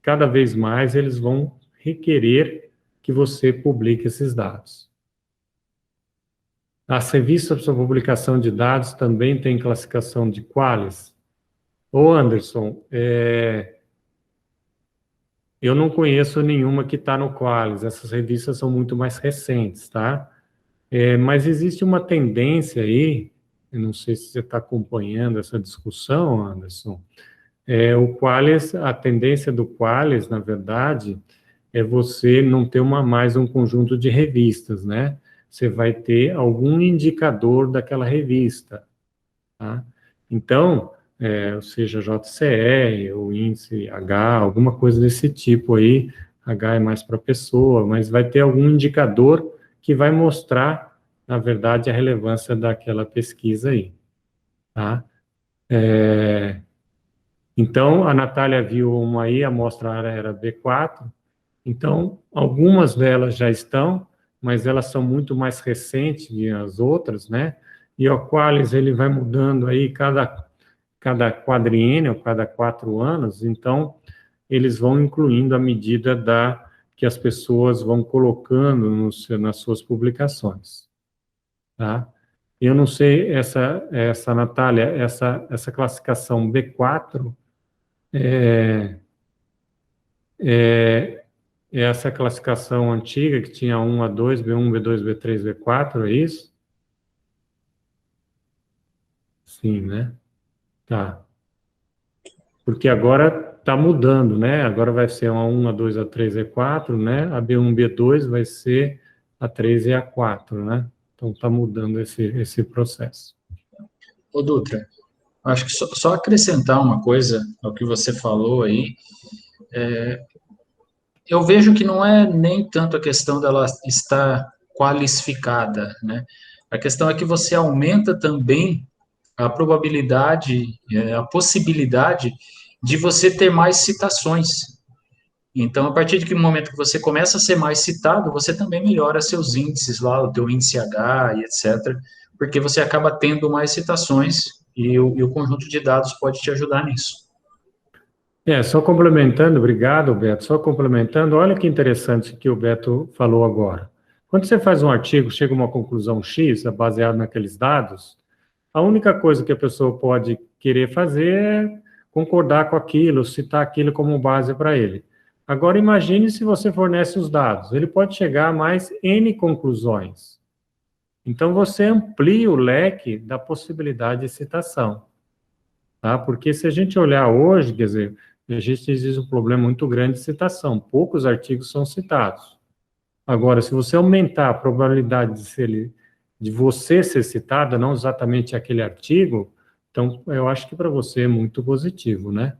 cada vez mais eles vão requerer que você publique esses dados. As revistas para publicação de dados também têm classificação de qualis. Ô Anderson, eu não conheço nenhuma que está no qualis, essas revistas são muito mais recentes, tá? Mas existe uma tendência aí, eu não sei se você está acompanhando essa discussão, Anderson, o qualis, a tendência do qualis, na verdade, é você não ter mais um conjunto de revistas, né? Você vai ter algum indicador daquela revista, tá? Então, seja JCR, ou índice H, alguma coisa desse tipo aí, H é mais para pessoa, mas vai ter algum indicador que vai mostrar, na verdade, a relevância daquela pesquisa aí, tá? Então, a Natália viu uma aí, a amostra era B4, então, algumas delas já estão, mas elas são muito mais recentes que as outras, né? E o qualis, ele vai mudando aí cada quadriênio, cada 4 anos, então, eles vão incluindo à medida que as pessoas vão colocando nas suas publicações, tá? Eu não sei, essa Natália, essa classificação B4 é essa classificação antiga que tinha 1 a 2, B1, B2, B3, B4, é isso? Sim, né? Tá. Porque agora está mudando, né? Agora vai ser a 1, a 2, a 3, A4, né? A B1, B2 vai ser a 3 e A4, né? Então está mudando esse processo. Ô, Dutra, acho que só acrescentar uma coisa ao que você falou aí, eu vejo que não é nem tanto a questão dela estar qualificada, né? A questão é que você aumenta também a probabilidade, a possibilidade de você ter mais citações. Então, a partir de que momento que você começa a ser mais citado, você também melhora seus índices lá, o teu índice H e etc., porque você acaba tendo mais citações e o conjunto de dados pode te ajudar nisso. Só complementando, obrigado, Beto. Só complementando, olha que interessante que o Beto falou agora. Quando você faz um artigo, chega a uma conclusão X, baseado naqueles dados, a única coisa que a pessoa pode querer fazer é concordar com aquilo, citar aquilo como base para ele. Agora, imagine se você fornece os dados. Ele pode chegar a mais N conclusões. Então, você amplia o leque da possibilidade de citação. Tá? Porque se a gente olhar hoje, quer dizer, a gente existe um problema muito grande de citação. Poucos artigos são citados. Agora, se você aumentar a probabilidade de você ser citada, não exatamente aquele artigo, então eu acho que para você é muito positivo, né?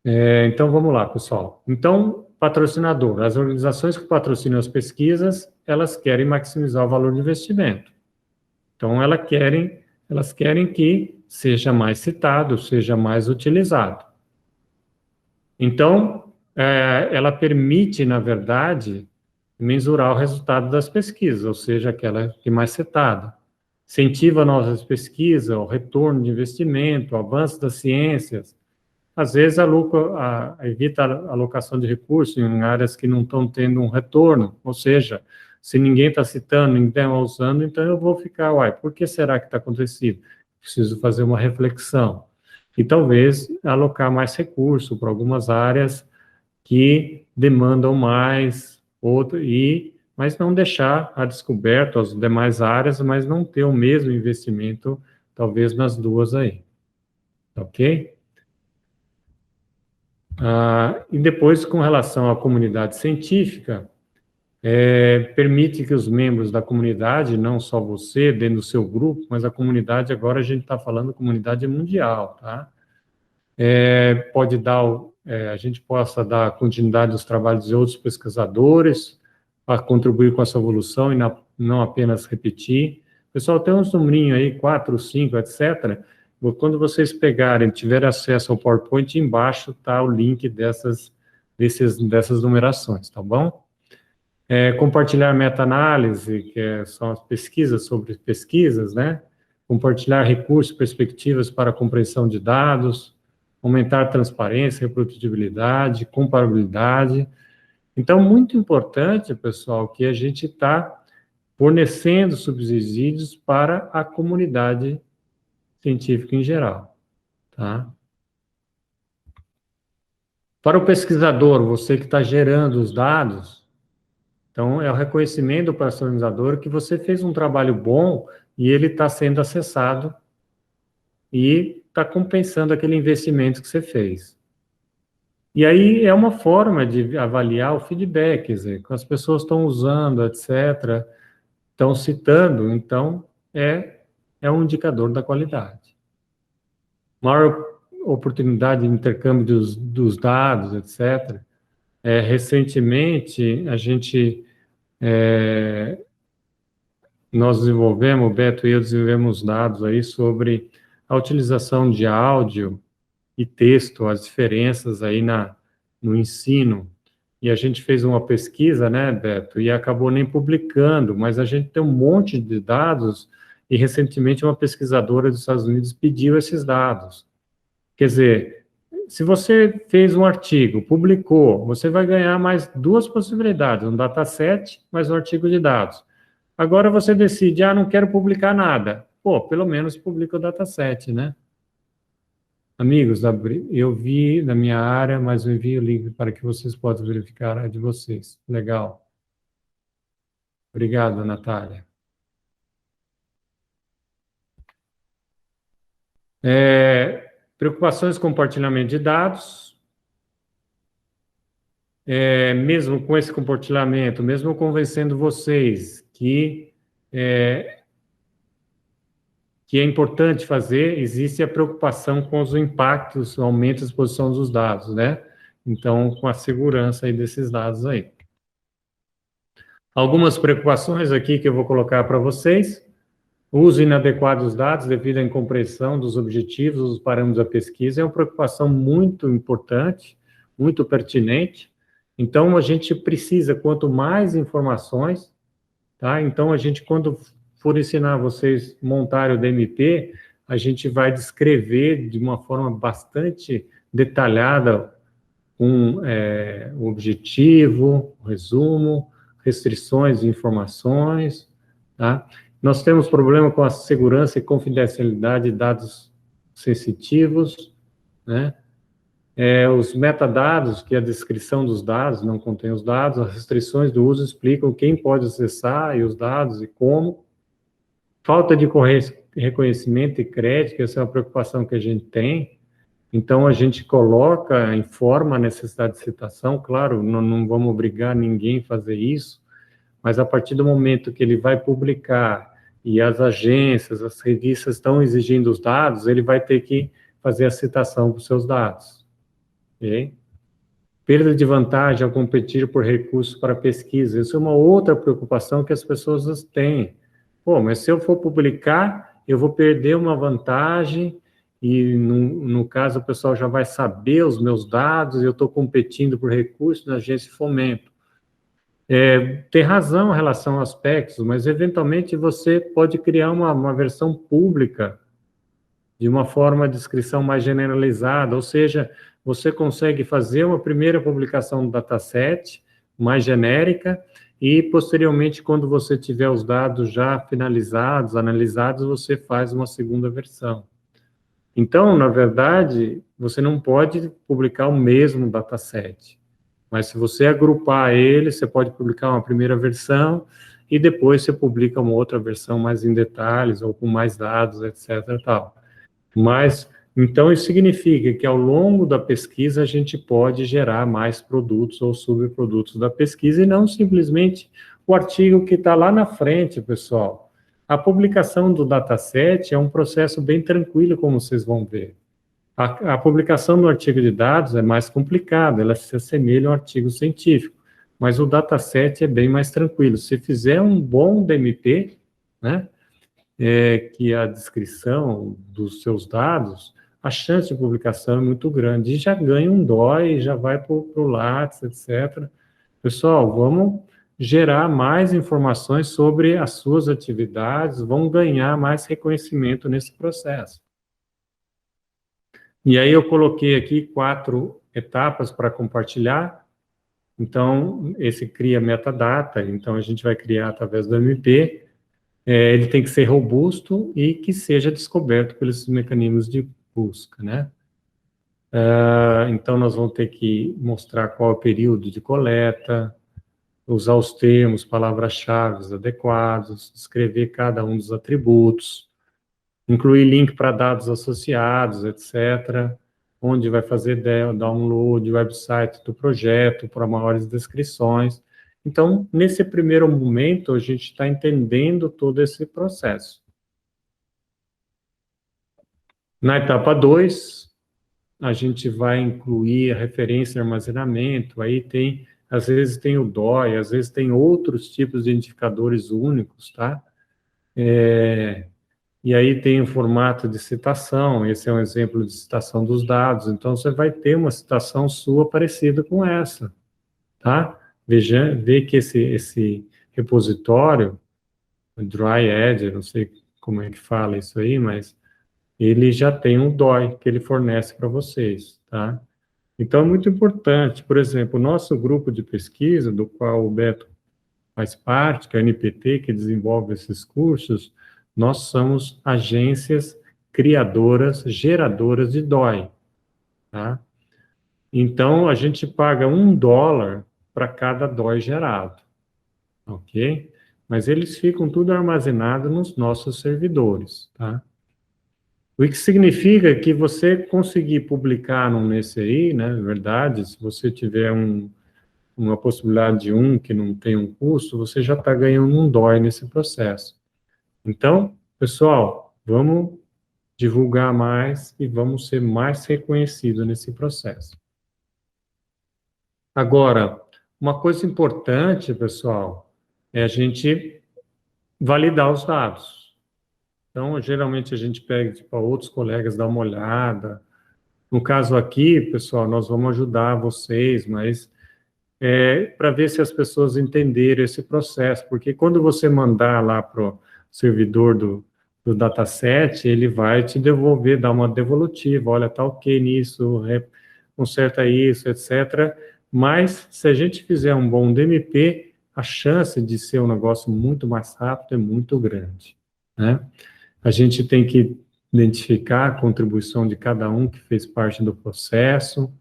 Então vamos lá, pessoal. Então, patrocinador. As organizações que patrocinam as pesquisas, elas querem maximizar o valor do investimento. Então, elas querem que seja mais citado, seja mais utilizado. Então, ela permite, na verdade, mensurar o resultado das pesquisas, ou seja, aquela que é mais citada. Incentiva novas pesquisas, o retorno de investimento, o avanço das ciências. Às vezes, evita a alocação de recursos em áreas que não estão tendo um retorno, ou seja, se ninguém está citando, ninguém está usando, então eu vou ficar, por que será que está acontecendo? Preciso fazer uma reflexão. E talvez alocar mais recurso para algumas áreas que demandam mais, mas não deixar a descoberto as demais áreas, mas não ter o mesmo investimento, talvez nas duas aí. Ok? E depois, com relação à comunidade científica, permite que os membros da comunidade, não só você, dentro do seu grupo, mas a comunidade, agora a gente está falando comunidade mundial, tá? A gente possa dar continuidade aos trabalhos de outros pesquisadores, para contribuir com essa evolução e não apenas repetir. Pessoal, tem uns números aí, 4, 5, etc. Quando vocês pegarem, tiverem acesso ao PowerPoint, embaixo está o link dessas numerações, tá bom? Compartilhar meta-análise, são as pesquisas sobre pesquisas, né? Compartilhar recursos, perspectivas para a compreensão de dados, aumentar a transparência, reprodutibilidade, comparabilidade. Então, muito importante, pessoal, que a gente está fornecendo subsídios para a comunidade científica em geral, tá? Para o pesquisador, você que está gerando os dados, então é o reconhecimento do personalizador que você fez um trabalho bom e ele está sendo acessado e está compensando aquele investimento que você fez. E aí é uma forma de avaliar o feedback, quer dizer, que as pessoas estão usando, etc., estão citando, então é um indicador da qualidade. Maior oportunidade de intercâmbio dos dados, etc. Recentemente, nós desenvolvemos, o Beto e eu desenvolvemos dados aí sobre a utilização de áudio e texto, as diferenças aí no ensino. E a gente fez uma pesquisa, né, Beto, e acabou nem publicando, mas a gente tem um monte de dados e recentemente uma pesquisadora dos Estados Unidos pediu esses dados. Quer dizer, se você fez um artigo, publicou, você vai ganhar mais duas possibilidades, um dataset mais um artigo de dados. Agora você decide, não quero publicar nada. Pô, pelo menos publica o dataset, né? Amigos, eu vi na minha área, mas eu envio o link para que vocês possam verificar a de vocês. Legal. Obrigado, Natália. Preocupações com compartilhamento de dados. Mesmo com esse compartilhamento, mesmo convencendo vocês que é importante fazer, existe a preocupação com os impactos, o aumento da exposição dos dados, né? Então, com a segurança aí desses dados aí. Algumas preocupações aqui que eu vou colocar para vocês. O uso inadequado dos dados devido à incompreensão dos objetivos, dos parâmetros da pesquisa, é uma preocupação muito importante. muito pertinente. Então, a gente precisa, quanto mais informações, tá? Então, a gente, quando for ensinar vocês montar o DMP, a gente vai descrever de uma forma bastante detalhada o objetivo, o resumo, restrições de informações, tá? Nós temos problema com a segurança e confidencialidade de dados sensitivos, né? Os metadados, que é a descrição dos dados, não contém os dados, as restrições do uso explicam quem pode acessar e os dados e como. Falta de reconhecimento e crédito, essa é uma preocupação que a gente tem. Então, a gente coloca, informa a necessidade de citação, claro, não vamos obrigar ninguém a fazer isso, mas a partir do momento que ele vai publicar e as agências, as revistas estão exigindo os dados, ele vai ter que fazer a citação dos seus dados. Okay? Perda de vantagem ao competir por recursos para pesquisa. Isso é uma outra preocupação que as pessoas têm. Pô, mas se eu for publicar, eu vou perder uma vantagem e, no caso, o pessoal já vai saber os meus dados, eu estou competindo por recursos na agência de fomento. Tem razão em relação a aspectos, mas, eventualmente, você pode criar uma versão pública de uma forma de descrição mais generalizada, ou seja, você consegue fazer uma primeira publicação do dataset mais genérica e, posteriormente, quando você tiver os dados já finalizados, analisados, você faz uma segunda versão. Então, na verdade, você não pode publicar o mesmo dataset, mas se você agrupar ele, você pode publicar uma primeira versão e depois você publica uma outra versão mais em detalhes ou com mais dados, etc. Tal. Mas, então, isso significa que ao longo da pesquisa a gente pode gerar mais produtos ou subprodutos da pesquisa e não simplesmente o artigo que está lá na frente, pessoal. A publicação do dataset é um processo bem tranquilo, como vocês vão ver. A publicação do artigo de dados é mais complicada, ela se assemelha a um artigo científico, mas o dataset é bem mais tranquilo. Se fizer um bom DMP, né, que é a descrição dos seus dados, a chance de publicação é muito grande. E já ganha um DOI, já vai para o Lattes, etc. Pessoal, vamos gerar mais informações sobre as suas atividades, vão ganhar mais reconhecimento nesse processo. E aí eu coloquei aqui 4 etapas para compartilhar. Então, esse cria metadata, então a gente vai criar através do MP. Ele tem que ser robusto e que seja descoberto pelos mecanismos de busca, né? Então, nós vamos ter que mostrar qual é o período de coleta, usar os termos, palavras-chave adequados, descrever cada um dos atributos, incluir link para dados associados, etc., onde vai fazer download, website do projeto, para maiores descrições. Então, nesse primeiro momento, a gente está entendendo todo esse processo. Na etapa 2, a gente vai incluir a referência de armazenamento, aí tem, às vezes tem o DOI, às vezes tem outros tipos de identificadores únicos, tá? E aí tem o formato de citação, esse é um exemplo de citação dos dados, então você vai ter uma citação sua parecida com essa, tá? Vê que esse repositório, DryEdge, não sei como é que fala isso aí, mas ele já tem um DOI que ele fornece para vocês, tá? Então, é muito importante, por exemplo, o nosso grupo de pesquisa, do qual o Beto faz parte, que é a NPT, que desenvolve esses cursos, nós somos agências criadoras, geradoras de DOI, tá? Então, a gente paga $1 para cada DOI gerado, ok? Mas eles ficam tudo armazenado nos nossos servidores, tá? O que significa que você conseguir publicar nesse aí, né, na verdade, se você tiver uma possibilidade de que não tem um custo, você já está ganhando um DOI nesse processo. Então, pessoal, vamos divulgar mais e vamos ser mais reconhecidos nesse processo. Agora, uma coisa importante, pessoal, é a gente validar os dados. Então, geralmente a gente pede para outros colegas dar uma olhada, No caso aqui, pessoal, nós vamos ajudar vocês, mas para ver se as pessoas entenderam esse processo, porque quando você mandar lá para o servidor do dataset, ele vai te devolver, dar uma devolutiva, olha, tá ok nisso, conserta isso, etc. Mas, se a gente fizer um bom DMP, a chance de ser um negócio muito mais rápido é muito grande, né? A gente tem que identificar a contribuição de cada um que fez parte do processo,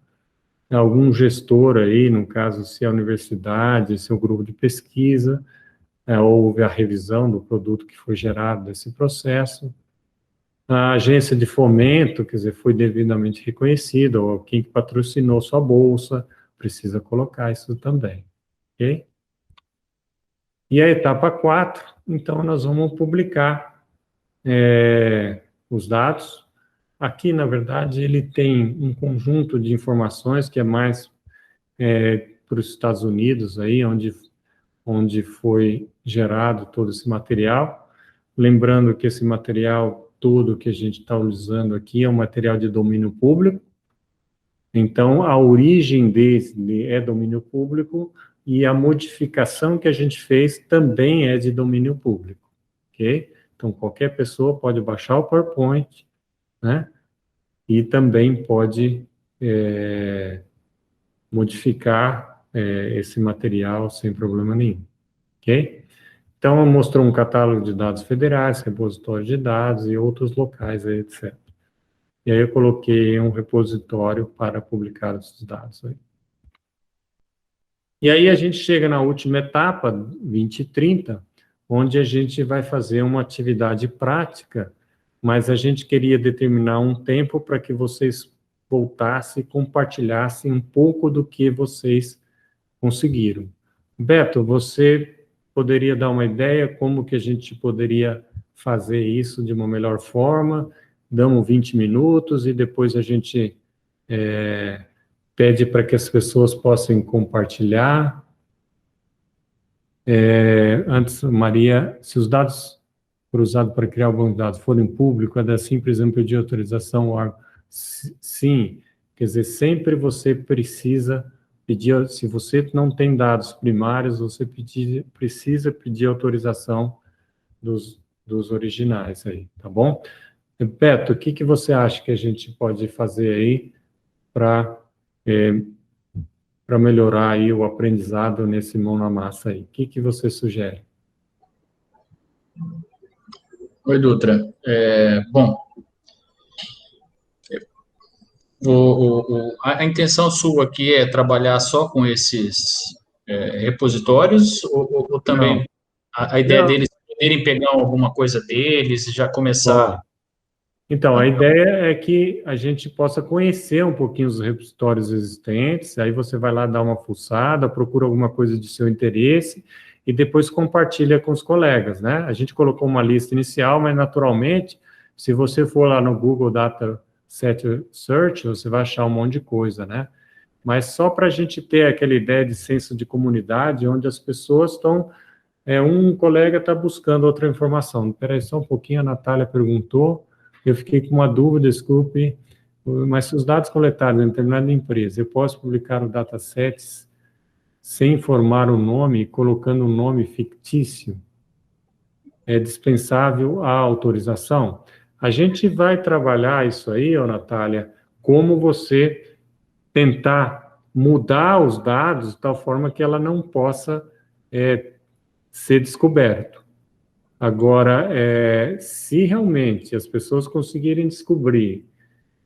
algum gestor aí, no caso, se é a universidade, se é o grupo de pesquisa, houve a revisão do produto que foi gerado desse processo, a agência de fomento, quer dizer, foi devidamente reconhecida, ou quem patrocinou sua bolsa, precisa colocar isso também, ok? E a etapa 4, então, nós vamos publicar os dados. Aqui, na verdade, ele tem um conjunto de informações que é mais para os Estados Unidos, aí, onde foi gerado todo esse material. Lembrando que esse material todo que a gente está usando aqui é um material de domínio público, então a origem dele é domínio público e a modificação que a gente fez também é de domínio público, ok? Então qualquer pessoa pode baixar o PowerPoint, né? E também pode modificar esse material sem problema nenhum, ok? Então, mostrou um catálogo de dados federais, repositório de dados e outros locais, aí, etc. E aí eu coloquei um repositório para publicar esses dados aí. E aí a gente chega na última etapa, 20 e 30, onde a gente vai fazer uma atividade prática, mas a gente queria determinar um tempo para que vocês voltassem e compartilhassem um pouco do que vocês conseguiram. Beto, você poderia dar uma ideia como que a gente poderia fazer isso de uma melhor forma? Damos 20 minutos e depois a gente pede para que as pessoas possam compartilhar. Antes, Maria, se os dados cruzados para criar algum dado forem públicos, é simples em pedir autorização ao órgão. Sim, quer dizer, sempre você precisa pedir, se você não tem dados primários, você precisa pedir autorização dos originais aí, tá bom? Beto, o que você acha que a gente pode fazer aí para melhorar aí o aprendizado nesse mão na massa aí? O que você sugere? Oi, Dutra. Bom, a intenção sua aqui é trabalhar só com esses repositórios ou também Não, a ideia não, deles poderem pegar alguma coisa deles e já começar? pode. Então, a ideia é que a gente possa conhecer um pouquinho os repositórios existentes, aí você vai lá dar uma fuçada, procura alguma coisa de seu interesse e depois compartilha com os colegas, né? A gente colocou uma lista inicial, mas naturalmente, se você for lá no Google Dataset Search, você vai achar um monte de coisa, né? Mas só para a gente ter aquela ideia de senso de comunidade, onde as pessoas estão... um colega está buscando outra informação. Espera aí só um pouquinho, a Natália perguntou... Eu fiquei com uma dúvida, desculpe, mas se os dados coletados em determinada empresa, eu posso publicar o dataset sem informar o nome, colocando um nome fictício? É dispensável a autorização? A gente vai trabalhar isso aí, Natália, como você tentar mudar os dados de tal forma que ela não possa ser descoberto. Agora, se realmente as pessoas conseguirem descobrir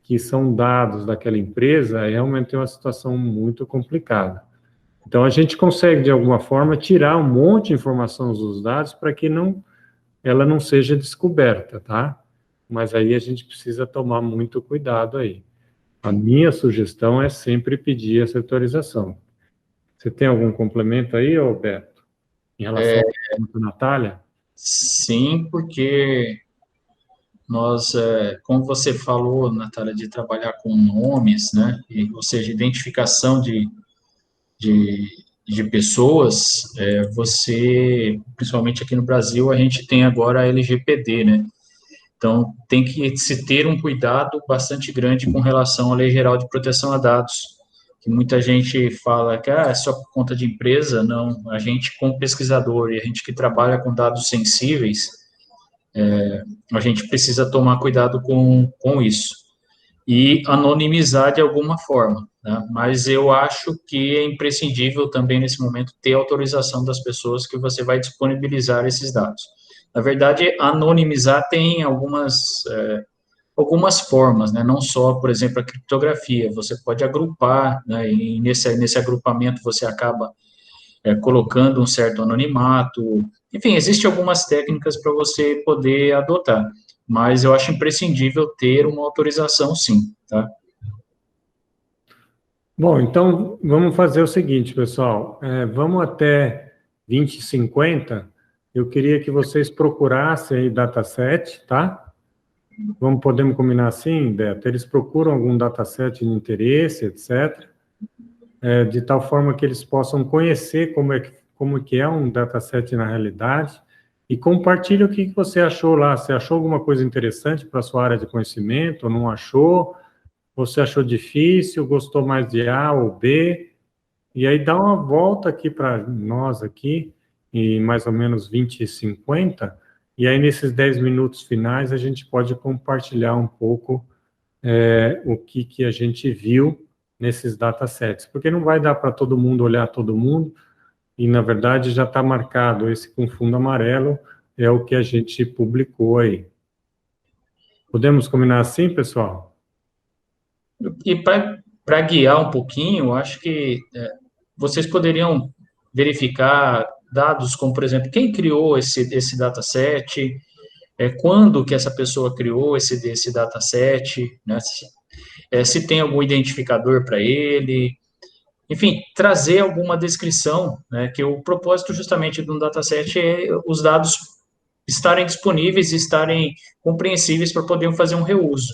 que são dados daquela empresa, realmente é uma situação muito complicada. Então, a gente consegue, de alguma forma, tirar um monte de informação dos dados para que ela não seja descoberta, tá? Mas aí a gente precisa tomar muito cuidado aí. A minha sugestão é sempre pedir essa autorização. Você tem algum complemento aí, Roberto, em relação à pergunta da Natália? Sim, porque nós, como você falou, Natália, de trabalhar com nomes, né? Ou seja, identificação de, de pessoas, você, principalmente aqui no Brasil, a gente tem agora a LGPD, né? Então, tem que se ter um cuidado bastante grande com relação à Lei Geral de Proteção a Dados, que muita gente fala que é só por conta de empresa. Não, a gente, como pesquisador e a gente que trabalha com dados sensíveis, a gente precisa tomar cuidado com isso e anonimizar de alguma forma, né? Mas eu acho que é imprescindível também, nesse momento, ter autorização das pessoas que você vai disponibilizar esses dados. Na verdade, anonimizar tem algumas formas, né? Não só, por exemplo, a criptografia, você pode agrupar, né? E nesse agrupamento você acaba colocando um certo anonimato. Enfim, existem algumas técnicas para você poder adotar, mas eu acho imprescindível ter uma autorização, sim, tá? Bom, então vamos fazer o seguinte, pessoal. Vamos até 2050. Eu queria que vocês procurassem aí dataset, tá? Podemos combinar assim, Beto? Eles procuram algum dataset de interesse, etc., de tal forma que eles possam conhecer como que é um dataset na realidade e compartilhe o que você achou lá. Você achou alguma coisa interessante para a sua área de conhecimento ou não achou? Você achou difícil, gostou mais de A ou B? E aí dá uma volta aqui para nós aqui, em mais ou menos 20 e 50, e aí nesses 10 minutos finais a gente pode compartilhar um pouco o que a gente viu nesses datasets, porque não vai dar para todo mundo olhar todo mundo, e na verdade já está marcado, esse com fundo amarelo é o que a gente publicou aí. Podemos combinar assim, pessoal? E para guiar um pouquinho, eu acho que vocês poderiam verificar dados como, por exemplo, quem criou esse dataset, quando que essa pessoa criou esse dataset, né? Se tem algum identificador para ele, enfim, trazer alguma descrição, né? Que o propósito justamente de um dataset é os dados estarem disponíveis e estarem compreensíveis para poder fazer um reuso.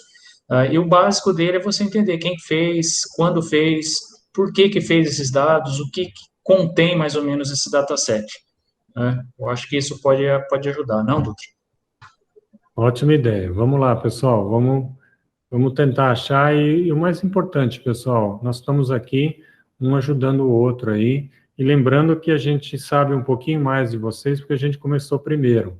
E o básico dele é você entender quem fez, quando fez, por que fez esses dados, o que contém mais ou menos esse dataset, né? Eu acho que isso pode ajudar, não, Dutra? Ótima ideia. Vamos lá, pessoal. Vamos tentar achar. E o mais importante, pessoal, nós estamos aqui, um ajudando o outro aí. E lembrando que a gente sabe um pouquinho mais de vocês, porque a gente começou primeiro.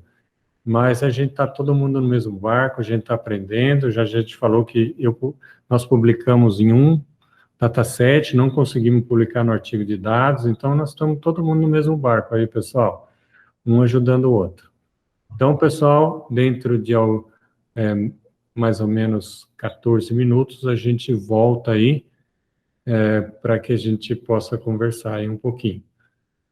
Mas a gente está todo mundo no mesmo barco, a gente está aprendendo. Já a gente falou que nós publicamos em um dataset, não conseguimos publicar no artigo de dados, então nós estamos todo mundo no mesmo barco aí, pessoal, um ajudando o outro. Então, pessoal, dentro de mais ou menos 14 minutos, a gente volta aí para que a gente possa conversar aí um pouquinho.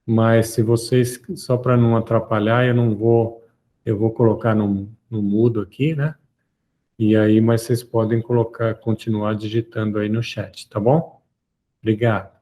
Mas se vocês, só para não atrapalhar, eu vou colocar no mudo aqui, né? E aí, mas vocês podem continuar digitando aí no chat, tá bom? Obrigado.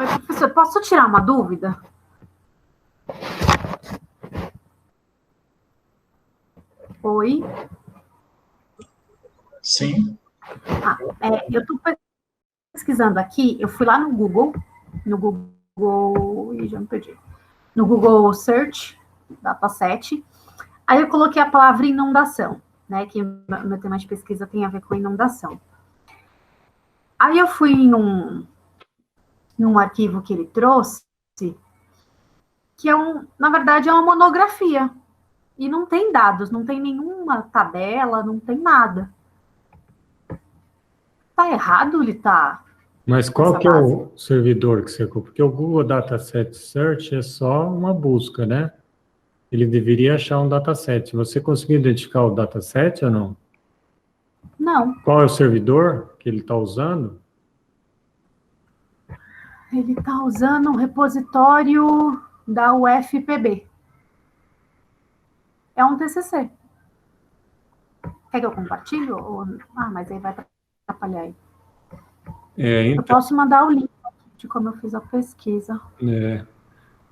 Oi, professor, posso tirar uma dúvida? Oi? Sim. Eu estou pesquisando aqui, eu fui lá no Google, ih, já me perdi, no Google Search, dataset, aí eu coloquei a palavra inundação, né, que o meu tema de pesquisa tem a ver com inundação. Aí eu fui num arquivo que ele trouxe, que na verdade, é uma monografia, e não tem dados, não tem nenhuma tabela, não tem nada. Tá errado ele tá Mas qual nessa que é base? o servidor que você... Porque o Google Dataset Search é só uma busca, né? Ele deveria achar um dataset. Você conseguiu identificar o dataset ou não? Não, Qual é o servidor que ele está usando? ele tá usando um repositório da UFPB. É um TCC. Quer que eu compartilhe? Mas aí vai atrapalhar aí. Eu Então, posso mandar o link de como eu fiz a pesquisa.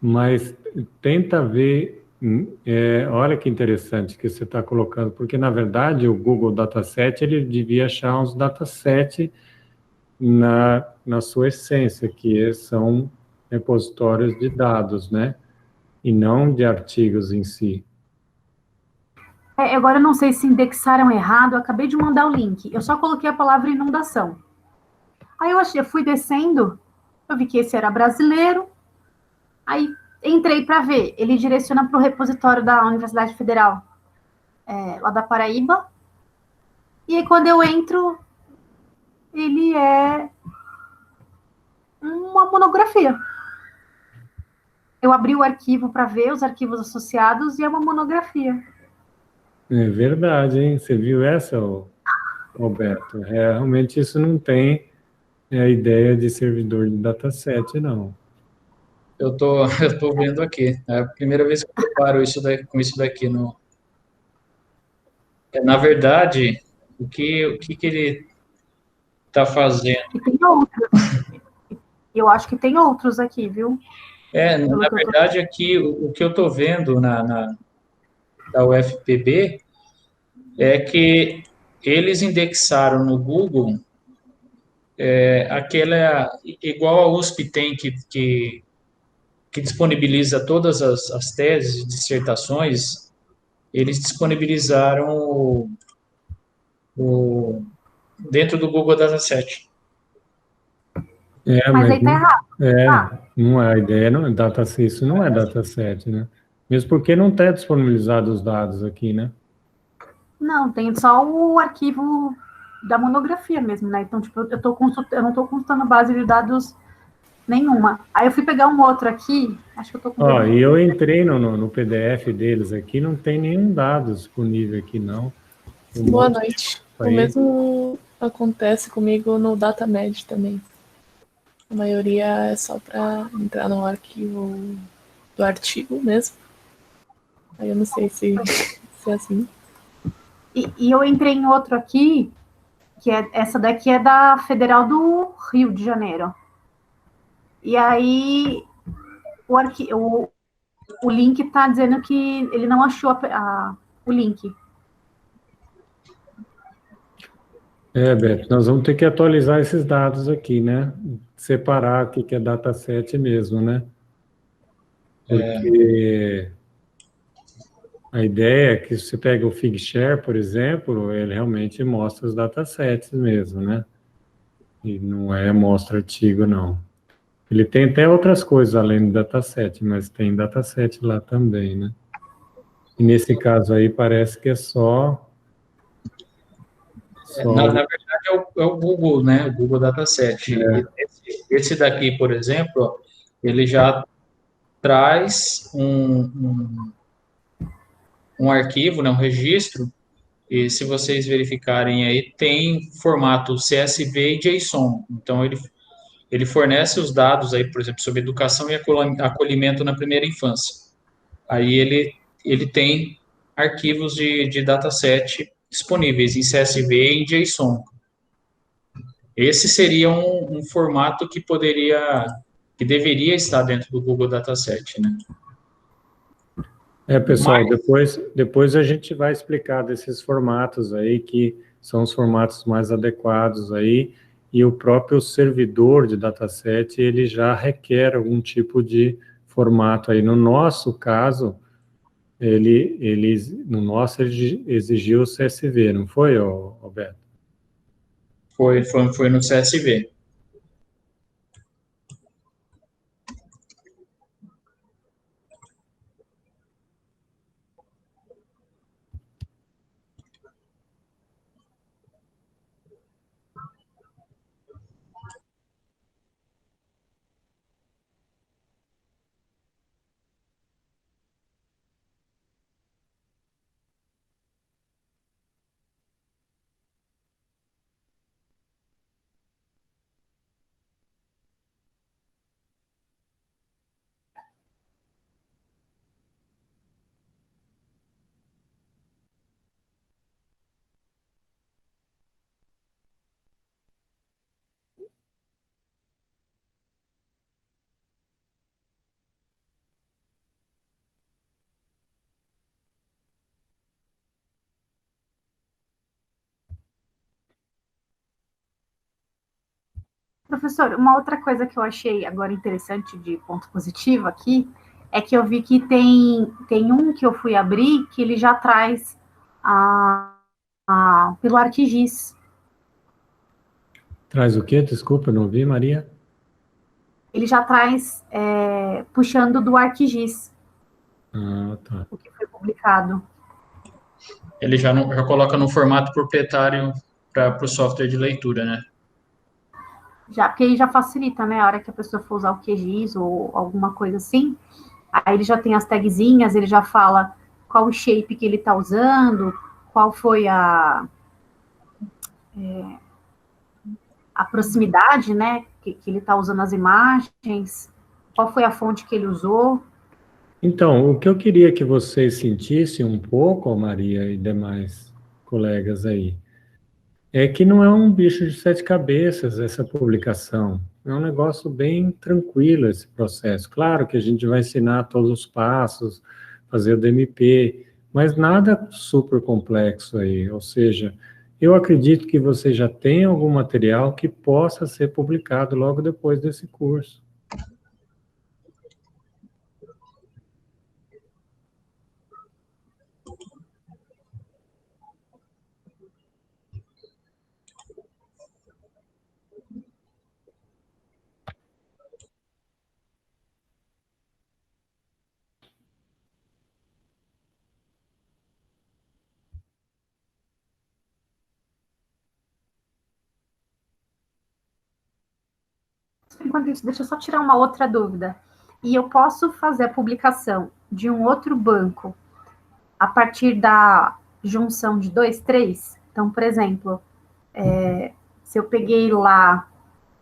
mas tenta ver, olha que interessante que você está colocando, porque na verdade o Google Dataset, ele devia achar uns dataset na sua essência, que são repositórios de dados, né? E não de artigos em si. Agora eu não sei se indexaram errado, eu acabei de mandar o link. Eu só coloquei a palavra inundação. Aí eu fui descendo, eu vi que esse era brasileiro, aí entrei para ver. Ele direciona para o repositório da Universidade Federal, lá da Paraíba. E aí, quando eu entro, ele é uma monografia. Eu abri o arquivo para ver os arquivos associados e é uma monografia. É verdade, hein? Você viu essa, Roberto? Realmente isso não tem a ideia de servidor de dataset, não. Eu tô vendo aqui. É a primeira vez que eu deparo com isso daqui. Na verdade, o que ele está fazendo? E tem outros. Eu acho que tem outros aqui, viu? Na verdade, aqui, o que eu estou vendo da UFPB é que eles indexaram no Google aquela, igual a USP tem, que disponibiliza todas as teses e dissertações, eles disponibilizaram dentro do Google Dataset. Mas aí tá errado. Não é a ideia, não é dataset, isso não é dataset, né? Mesmo porque não está disponibilizado os dados aqui, né? Não, tem só o arquivo da monografia mesmo, né? Então, tipo, eu não estou consultando base de dados nenhuma. Aí eu fui pegar um outro aqui, acho que eu tô com... E eu entrei no PDF deles aqui, não tem nenhum dado disponível aqui, não. Boa noite. O mesmo acontece comigo no DataMed também. A maioria é só para entrar no arquivo do artigo mesmo. Aí eu não sei se é assim. E eu entrei em outro aqui, que essa daqui é da Federal do Rio de Janeiro. E aí o link está dizendo que ele não achou o link. Beto, nós vamos ter que atualizar esses dados aqui, né? Separar o que é dataset mesmo, né? Porque a ideia é que se você pega o Figshare, por exemplo, ele realmente mostra os datasets mesmo, né? E não mostra artigo, não. Ele tem até outras coisas além do dataset, mas tem dataset lá também, né? E nesse caso aí parece que é só... Na verdade, é o Google, né? O Google Dataset. Esse daqui, por exemplo, ele já traz um arquivo, né, um registro, e se vocês verificarem aí, tem formato CSV e JSON. Então, ele fornece os dados aí, por exemplo, sobre educação e acolhimento na primeira infância. Aí ele tem arquivos de dataset disponíveis em CSV e em JSON. Esse seria um formato que poderia que deveria estar dentro do Google Dataset, né? Pessoal, depois a gente vai explicar desses formatos aí, que são os formatos mais adequados aí, e o próprio servidor de dataset, ele já requer algum tipo de formato aí. No nosso caso, ele exigiu o CSV, não foi, Roberto? Foi no CSV. Professor, uma outra coisa que eu achei agora interessante de ponto positivo aqui é que eu vi que tem um que eu fui abrir que ele já traz pelo ArcGIS. Traz o quê? Desculpa, não ouvi, Maria? Ele já traz puxando do ArcGIS, Tá. o que foi publicado. Ele já coloca no formato proprietário para o software de leitura, né? Já, porque aí já facilita, né? A hora que a pessoa for usar o QGIS ou alguma coisa assim, aí ele já tem as tagzinhas, ele já fala qual o shape que ele está usando, qual foi a proximidade, né? Que ele está usando as imagens, qual foi a fonte que ele usou. Então, o que eu queria que vocês sentissem um pouco, Maria e demais colegas aí, é que não é um bicho de sete cabeças essa publicação. É um negócio bem tranquilo esse processo. Claro que a gente vai ensinar todos os passos, fazer o DMP, mas nada super complexo aí. Ou seja, eu acredito que você já tem algum material que possa ser publicado logo depois desse curso. Enquanto isso, deixa eu só tirar uma outra dúvida. E eu posso fazer a publicação de um outro banco a partir da junção de 2, 3? Então, por exemplo, se eu peguei lá,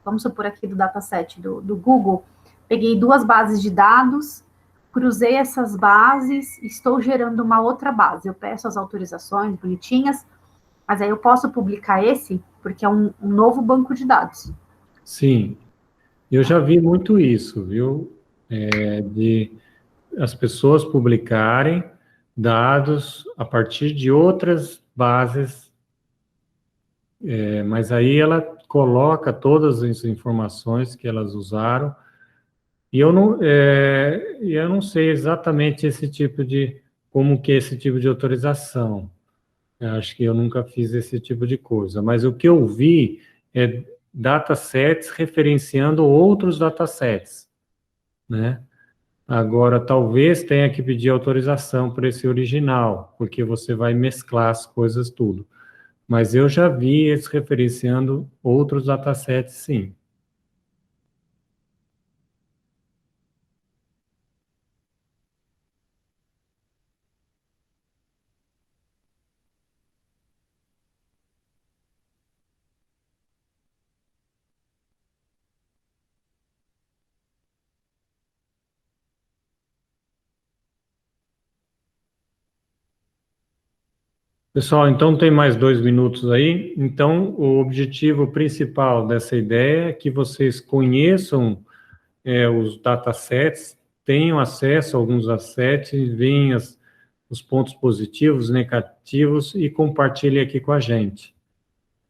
vamos supor aqui do dataset do Google, peguei 2 bases de dados, cruzei essas bases, estou gerando uma outra base. Eu peço as autorizações bonitinhas, mas aí eu posso publicar esse, porque é um novo banco de dados. Sim, eu já vi muito isso, viu? De as pessoas publicarem dados a partir de outras bases, mas aí ela coloca todas as informações que elas usaram, e eu não sei exatamente como que é esse tipo de autorização. Eu acho que eu nunca fiz esse tipo de coisa, mas o que eu vi é datasets referenciando outros datasets, né? Agora, talvez tenha que pedir autorização para esse original, porque você vai mesclar as coisas tudo. Mas eu já vi eles referenciando outros datasets, sim. Pessoal, então tem mais 2 minutos aí. Então, o objetivo principal dessa ideia é que vocês conheçam os datasets, tenham acesso a alguns datasets, veem os pontos positivos, negativos e compartilhem aqui com a gente.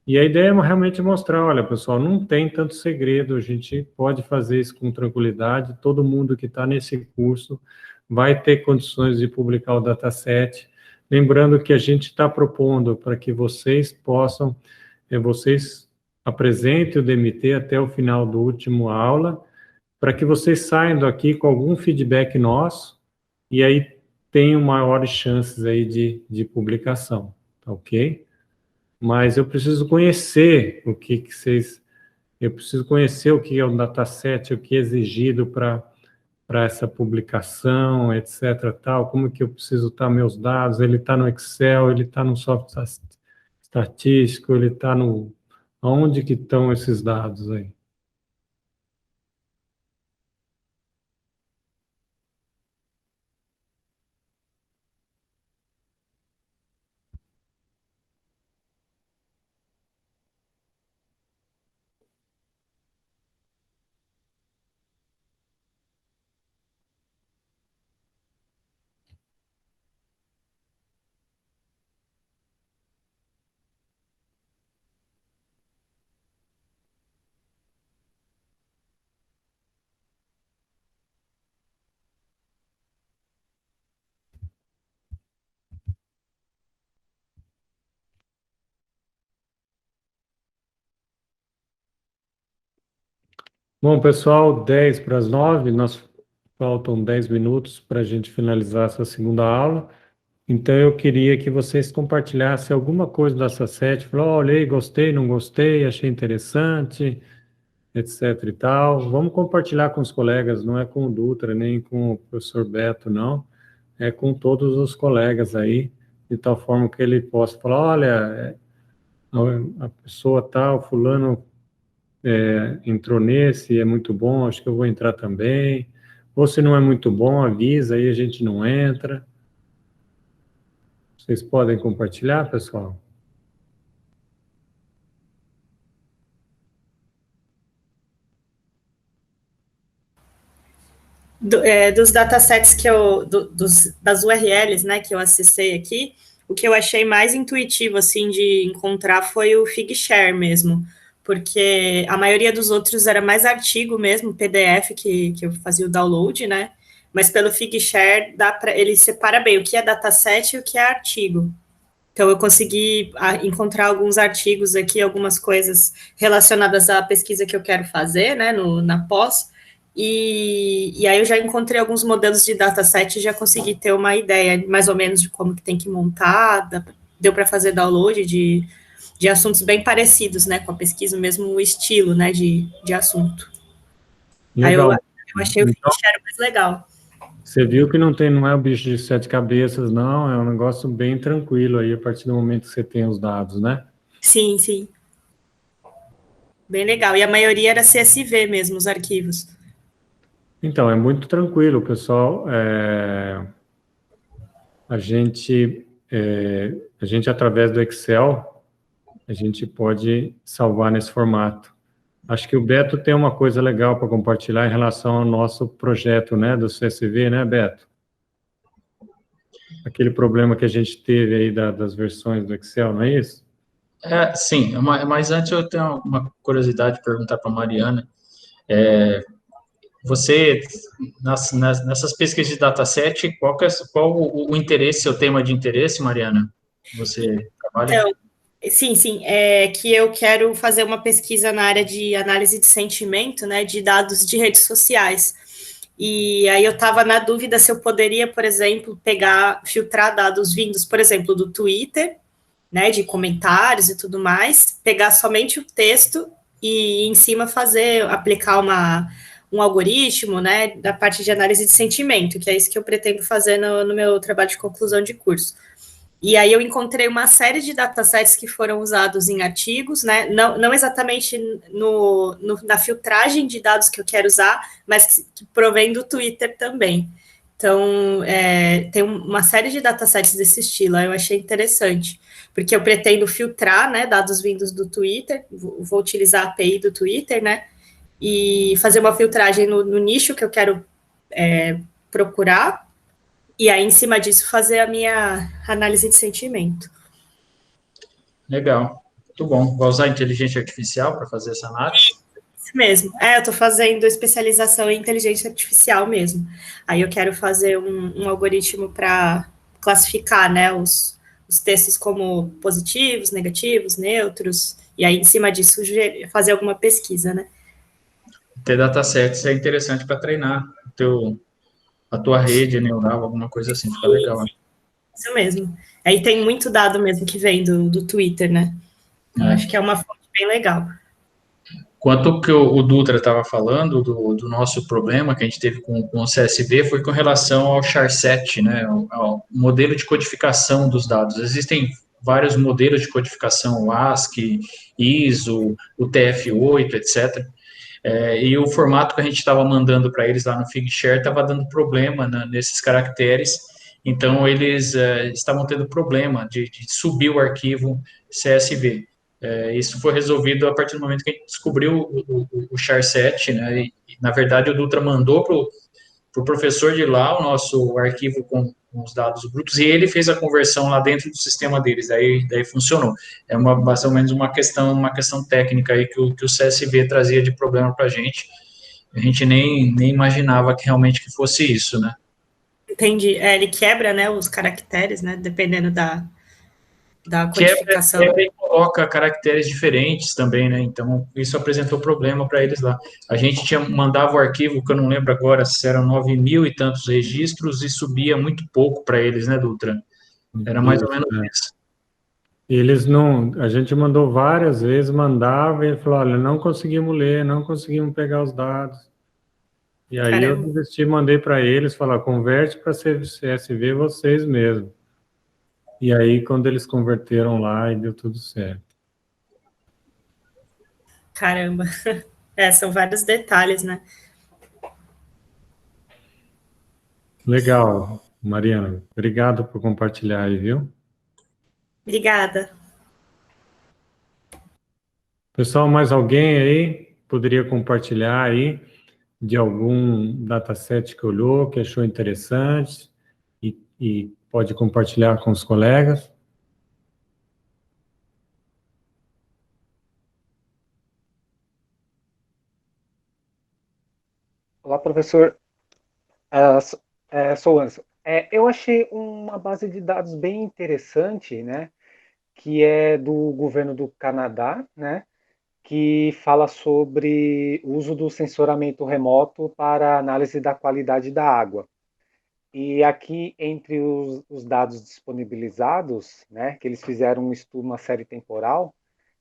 E a ideia é realmente mostrar, olha, pessoal, não tem tanto segredo, a gente pode fazer isso com tranquilidade, todo mundo que está nesse curso vai ter condições de publicar o dataset. Lembrando que a gente está propondo para que vocês possam, vocês apresentem o DMT até o final do último aula, para que vocês saiam daqui com algum feedback nosso, e aí tenham maiores chances aí de publicação, tá ok? Mas eu preciso conhecer eu preciso conhecer o que é o dataset, o que é exigido para essa publicação, etc, tal, como que eu preciso estar meus dados, ele está no Excel, ele está no software estatístico, ele está no... Onde que estão esses dados aí? Bom, pessoal, 10 para as 9, nós faltam 10 minutos para a gente finalizar essa segunda aula. Então, eu queria que vocês compartilhassem alguma coisa dessa sete. Falou, olhei, gostei, não gostei, achei interessante, etc e tal. Vamos compartilhar com os colegas, não é com o Dutra, nem com o professor Beto, não. É com todos os colegas aí, de tal forma que ele possa falar, olha, a pessoa tal, fulano entrou nesse, é muito bom, acho que eu vou entrar também. Ou se não é muito bom, avisa, aí a gente não entra. Vocês podem compartilhar, pessoal? Dos datasets que das URLs, né, que eu acessei aqui, o que eu achei mais intuitivo, assim, de encontrar foi o Figshare mesmo, porque a maioria dos outros era mais artigo mesmo, PDF, que eu fazia o download, né, mas pelo Figshare, ele separa bem o que é dataset e o que é artigo. Então, eu consegui encontrar alguns artigos aqui, algumas coisas relacionadas à pesquisa que eu quero fazer, né, na pós, e aí eu já encontrei alguns modelos de dataset e já consegui ter uma ideia, mais ou menos, de como que tem que montar, deu para fazer download de assuntos bem parecidos, né, com a pesquisa, o mesmo estilo, né, de assunto. Legal. Aí eu achei o Figshare mais legal. Você viu que não é o bicho de 7 cabeças, não, é um negócio bem tranquilo aí, a partir do momento que você tem os dados, né? Sim, sim. Bem legal. E a maioria era CSV mesmo, os arquivos. Então, é muito tranquilo, pessoal. A gente, através do Excel, a gente pode salvar nesse formato. Acho que o Beto tem uma coisa legal para compartilhar em relação ao nosso projeto, né, do CSV, né, Beto? Aquele problema que a gente teve aí das versões do Excel, não é isso? Sim, mas antes eu tenho uma curiosidade de perguntar para a Mariana. Você, nessas pesquisas de dataset, qual o interesse, o tema de interesse, Mariana? Você trabalha? Então, sim, é que eu quero fazer uma pesquisa na área de análise de sentimento, né, de dados de redes sociais. E aí eu estava na dúvida se eu poderia, por exemplo, filtrar dados vindos, por exemplo, do Twitter, né, de comentários e tudo mais, pegar somente o texto e em cima aplicar um algoritmo, né, da parte de análise de sentimento, que é isso que eu pretendo fazer no meu trabalho de conclusão de curso. E aí eu encontrei uma série de datasets que foram usados em artigos, né? Não exatamente na filtragem de dados que eu quero usar, mas que provém do Twitter também. Então, tem uma série de datasets desse estilo, eu achei interessante, porque eu pretendo filtrar, né, dados vindos do Twitter, vou utilizar a API do Twitter, né? e fazer uma filtragem no nicho que eu quero procurar, e aí, em cima disso, fazer a minha análise de sentimento. Legal, muito bom. Vai usar inteligência artificial para fazer essa análise? Isso mesmo. Eu estou fazendo especialização em inteligência artificial mesmo. Aí eu quero fazer um algoritmo para classificar, né, os textos como positivos, negativos, neutros, e aí, em cima disso, fazer alguma pesquisa, né? Ter datasets é interessante para treinar a tua rede neural, alguma coisa assim, fica legal. Né? Isso mesmo. Aí tem muito dado mesmo que vem do Twitter, né? Então, acho que é uma fonte bem legal. Quanto que o Dutra estava falando do nosso problema que a gente teve com o CSV foi com relação ao charset, né, ao modelo de codificação dos dados. Existem vários modelos de codificação, o ASCII, ISO, o TF8, etc. E o formato que a gente estava mandando para eles lá no Figshare estava dando problema nesses caracteres, então eles estavam tendo problema de subir o arquivo CSV. Isso foi resolvido a partir do momento que a gente descobriu o charset, né? E, na verdade, o Dutra mandou para o professor de lá o nosso arquivo com os dados brutos e ele fez a conversão lá dentro do sistema deles. Daí funcionou. Mais ou menos uma questão técnica aí que o CSV trazia de problema para a gente. A gente nem imaginava que realmente que fosse isso, né? Entendi. Ele quebra, né, os caracteres, né, dependendo da codificação. Quebra e coloca caracteres diferentes também, né? Então, isso apresentou problema para eles lá. A gente mandava o arquivo, que eu não lembro agora, se eram 9.000 e tantos registros, e subia muito pouco para eles, né, Dutra? Era mais ou menos isso. Eles não... A gente mandou várias vezes, mandava, e ele falou, olha, não conseguimos ler, não conseguimos pegar os dados. E aí eu desisti, mandei para eles, falar, converte para CSV vocês mesmos. E aí, quando eles converteram lá, e deu tudo certo. Caramba. São vários detalhes, né? Legal, Mariana. Obrigado por compartilhar aí, viu? Obrigada. Pessoal, mais alguém aí poderia compartilhar aí de algum dataset que olhou, que achou interessante e pode compartilhar com os colegas? Olá, professor. Sou Anson. Eu achei uma base de dados bem interessante, né? Que é do governo do Canadá, né? Que fala sobre o uso do sensoramento remoto para análise da qualidade da água. E aqui, entre os dados disponibilizados, né? Que eles fizeram um estudo, uma série temporal,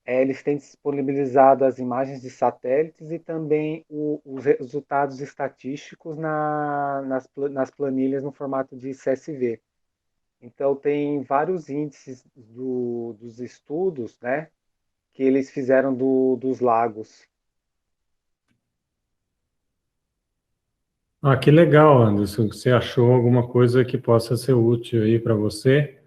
eles têm disponibilizado as imagens de satélites e também os resultados estatísticos nas planilhas no formato de CSV. Então, tem vários índices dos estudos, né, que eles fizeram dos lagos. Que legal, Anderson, que você achou alguma coisa que possa ser útil aí para você.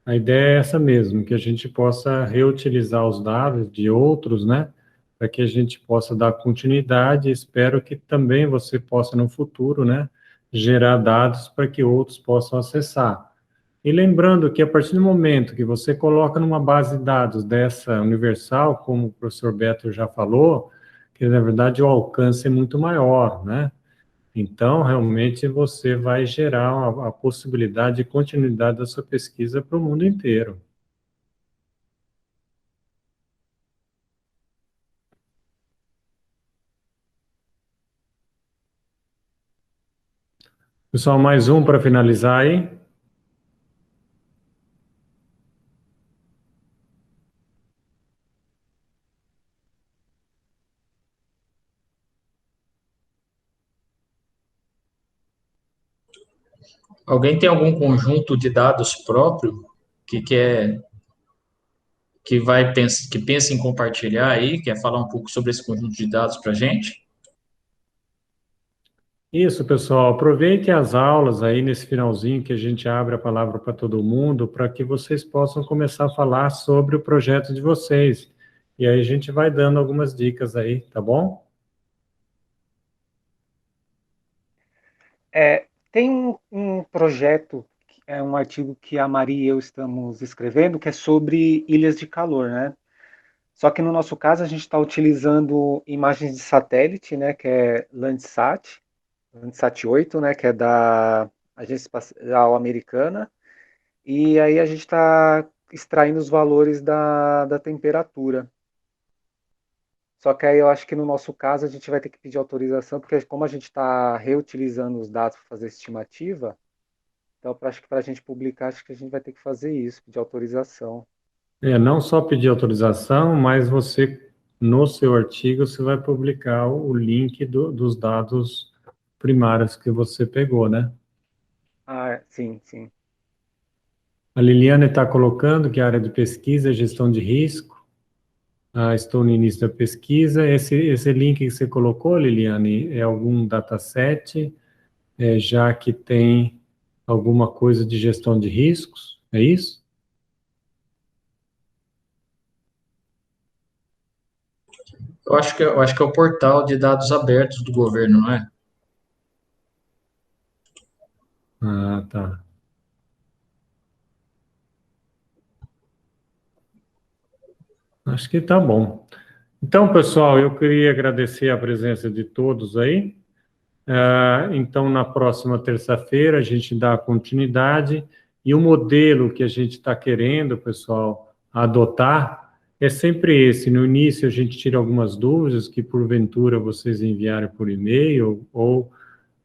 A ideia é essa mesmo, que a gente possa reutilizar os dados de outros, né, para que a gente possa dar continuidade. Espero que também você possa, no futuro, né, gerar dados para que outros possam acessar. E lembrando que a partir do momento que você coloca numa base de dados dessa universal, como o professor Beto já falou, que na verdade o alcance é muito maior, né? Então, realmente, você vai gerar a possibilidade de continuidade da sua pesquisa para o mundo inteiro. Pessoal, mais um para finalizar aí. Alguém tem algum conjunto de dados próprio que pensa em compartilhar aí, quer falar um pouco sobre esse conjunto de dados para a gente? Isso, pessoal, aproveite as aulas aí nesse finalzinho que a gente abre a palavra para todo mundo, para que vocês possam começar a falar sobre o projeto de vocês. E aí a gente vai dando algumas dicas aí, tá bom? Tem um projeto, um artigo que a Maria e eu estamos escrevendo, que é sobre ilhas de calor, né? Só que no nosso caso a gente está utilizando imagens de satélite, né? Que é Landsat 8, né? Que é da Agência Espacial Americana. E aí a gente está extraindo os valores da temperatura. Só que aí eu acho que no nosso caso a gente vai ter que pedir autorização, porque como a gente está reutilizando os dados para fazer estimativa, então acho que para a gente publicar, acho que a gente vai ter que fazer isso, pedir autorização. Não só pedir autorização, mas você, no seu artigo, você vai publicar o link dos dados primários que você pegou, né? Sim, sim. A Liliane está colocando que a área de pesquisa é gestão de risco. Estou no início da pesquisa. Esse link que você colocou, Liliane, é algum dataset, já que tem alguma coisa de gestão de riscos? É isso? Eu acho que é o portal de dados abertos do governo, não é? Tá. Acho que tá bom. Então, pessoal, eu queria agradecer a presença de todos aí. Então, na próxima terça-feira, a gente dá continuidade. E o modelo que a gente está querendo, pessoal, adotar é sempre esse. No início, a gente tira algumas dúvidas que, porventura, vocês enviarem por e-mail ou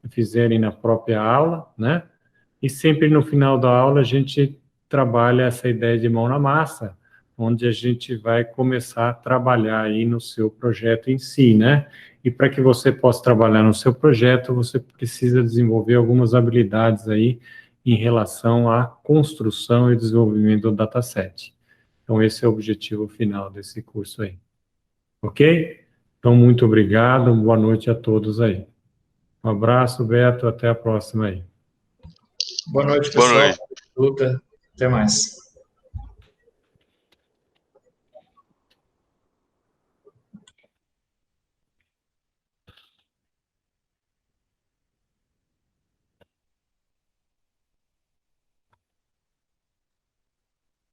fizerem na própria aula, né? E sempre no final da aula, a gente trabalha essa ideia de mão na massa, onde a gente vai começar a trabalhar aí no seu projeto em si, né? E para que você possa trabalhar no seu projeto, você precisa desenvolver algumas habilidades aí em relação à construção e desenvolvimento do dataset. Então, esse é o objetivo final desse curso aí. Ok? Então, muito obrigado, boa noite a todos aí. Um abraço, Beto, até a próxima aí. Boa noite, Boa pessoal. noite. Luta. Até mais.